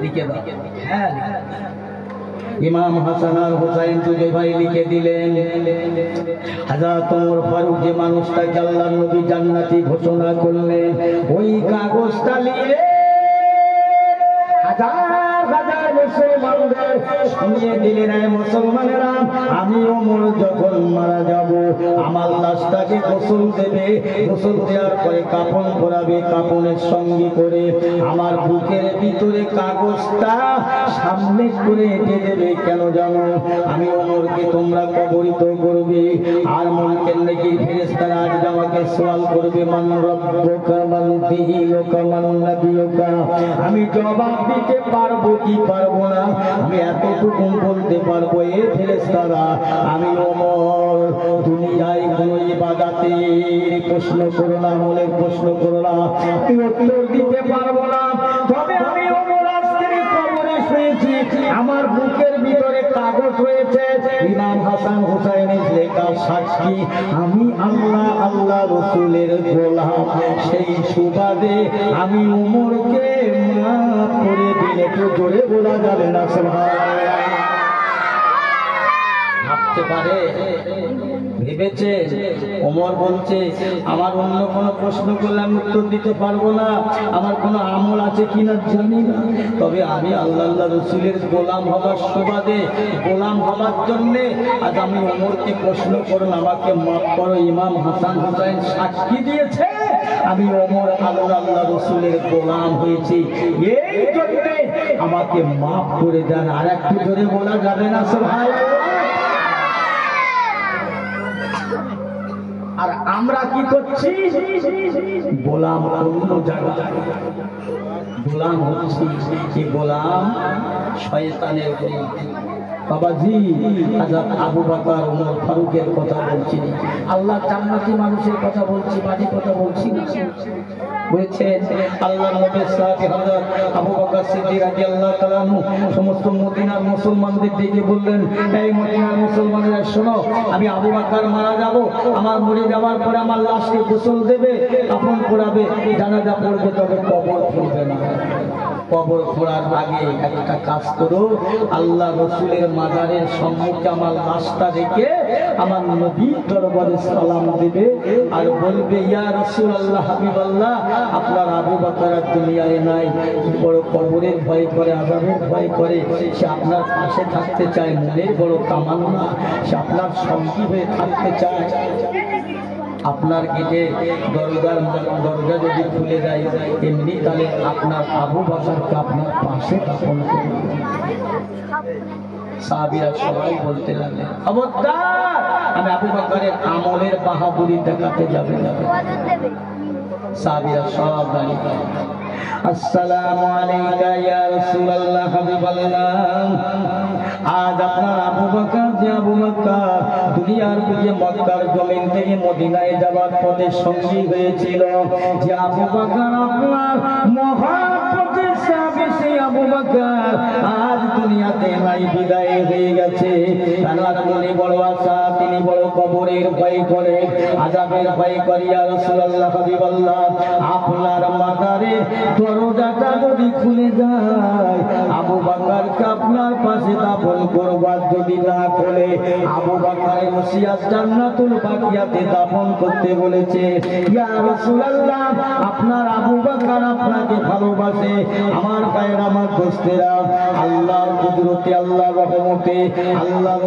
লিখে দাও। হ্যাঁ, ইমাম হাসান আর হুসাইন দুই ভাই লিখে দিলেন। হযরত ওমর ফারুক যে মানুষটাকে আল্লাহর নবী জান্নাতি ঘোষণা করলেন, ওই কাগজটা নিয়ে হাজার মুসলমানদের শুনিয়ে দিলেন এই মুসলমানেরা, আমি ওমর যখন মারা যাব আমার লাশটাকে গোসল দেবে, গোসল দেওয়ার পরে কাফন পরাবে, কাফনের সঙ্গে করে আমার বুকের ভিতরে কাগজটা সামনে করে এঁটে দেবে। কেন জানো? আমি ওমরকে তোমরা কবরিত করবে, আর মুনকার নাকির ফেরেশতারা আজ আমাকে সওয়াল করবে মান রব্বুকা মান দীনুকা মান নাবিয়ুকা। আমি জবাব দিতে পারবো কি পারবো না, আমি এতটুকু বলতে পারবো এ ফেরেশতারা আমি ওমর দুনিয়ায় কোনো ইবাদতের প্রশ্ন করো না, আমলের প্রশ্ন করো না, আমি উত্তর দিতে পারবো না। তবে আমি ওমর আজকের কবরে শুয়েছি, আমার বুকের ভিতরে কাগজ রয়েছে ইমাম হাসান হুসাইনের লেখা সাক্ষী আমি আল্লাহ রাসূলের গোলাম। সেই সুবাদে আমি ওমরকে মাফ করে দিলে তো জোরে বলা যাবে না সুবহানাল্লাহ? ভাবতে পারে, ভেবেছে ওমর বলছে আমার অন্য কোনো প্রশ্ন করলে আমি উত্তর দিতে পারবো না, আমার কোনো আমল আছে কিনা জানি না, তবে আমি আল্লাহ রাসূলের গোলাম হবার সুবাদে গোলাম হবার জন্যে আজ আমি ওমরকে প্রশ্ন করুন আমাকে মাফ করো। ইমাম হাসান হুসাইন সাক্ষী দিয়েছে আমি ওমর আল্লাহ রাসূলের গোলাম হয়েছি। এই জন্যে আমার আমাকে মাফ করে দেন। আর একটু ধরে বলা যাবে না সুবহানাল্লাহ? আর আমরা কি করছি? গোলাম অন্য জায়গায় গোলাম হচ্ছি। কি গোলাম? শয়তানের গোলাম। বাবাজি, হযরত আবু বকর ওমর ফারুকের কথা বলছি, আল্লাহ জান্নাতি মানুষের কথা বলছি, বাজে কথা বলছি না। বুঝছেন? আল্লাহর নবী সাহাবী হযরত আবু বকর সিদ্দিক রাদিয়াল্লাহু তাআলা আনহু সমস্ত মদিনার মুসলমানদের ডেকে বললেন, এই মদিনার মুসলমানেরা শোনো, আমি আবু বকর মারা যাব, আমার মরে যাওয়ার পরে আমার লাশকে গোসল দেবে, কাফন পরাবে, জানাজা পড়বে, তবে কবর খুঁড়বে না। কবর খোঁড়ার আগে একটা কাজ করো, আল্লাহ রসুলের মাজারের সম্মুখে আমার লাশটা রেখে আমার নবীর দরবারে সালাম দেবে আর বলবে, ইয়া রাসূলুল্লাহ, হাবিবাল্লাহ, আপনার আবু বকর দুনিয়ায় নাই, বড় কবরের ভয় করে, আযাবের ভয় করে, সে আপনার পাশে থাকতে চায়, মনের বড় তামান্না, সে আপনার সঙ্গী হয়ে থাকতে চায়। আপনার গেটে দরজা যদি খুলে যায়, এমনি তাহলে আপনার আবু বকরকে আপনার পাশে দাফন করুন। সাহাবীরা সবাই বলতে লাগলেন, খবরদার, আমি আবু বকরের আমলের বাহাদুরি দেখাতে যাবে না। সাহাবীরা সব দাঁড়িয়ে, আসসালামু আলাইকা ইয়া রাসূলুল্লাহ, হাবিবাল্লাহ, আজ আপনার আবু বকর, যে আবু বকর দুনিয়ার বুকে মক্কার জমিন থেকে মদিনায় যাওয়ার পথে সঙ্গী হয়েছিল, যে আবু বকর আপনার মহব্বতের সাথে, সেই আবু বকর আজ দুনিয়াতে নাই, বিদায় হয়ে গেছে। তার মনে বড় আশা, তিনি বড় কবরের ভয় করে, আযাবের ভয় করে। ইয়া রাসূলুল্লাহ, হাবিবাল্লাহ, আপনার মাজারের দরজাটা যদি খুলে যায়, আবু বকরকে আপনার পাশে দাফন করবার, যদি না খোলে, আবু বকরের ওসিয়ত জান্নাতুল বাকিয়াতে দাফন করতে বলেছে। ইয়া রাসূলুল্লাহ, আপনার আবু বকর আপনাকে ভালোবাসে। আমার ভাইয়েরা, আমার দোস্তেরা, আল্লাহর কুদরতে, আল্লাহর রহমতে, আল্লাহর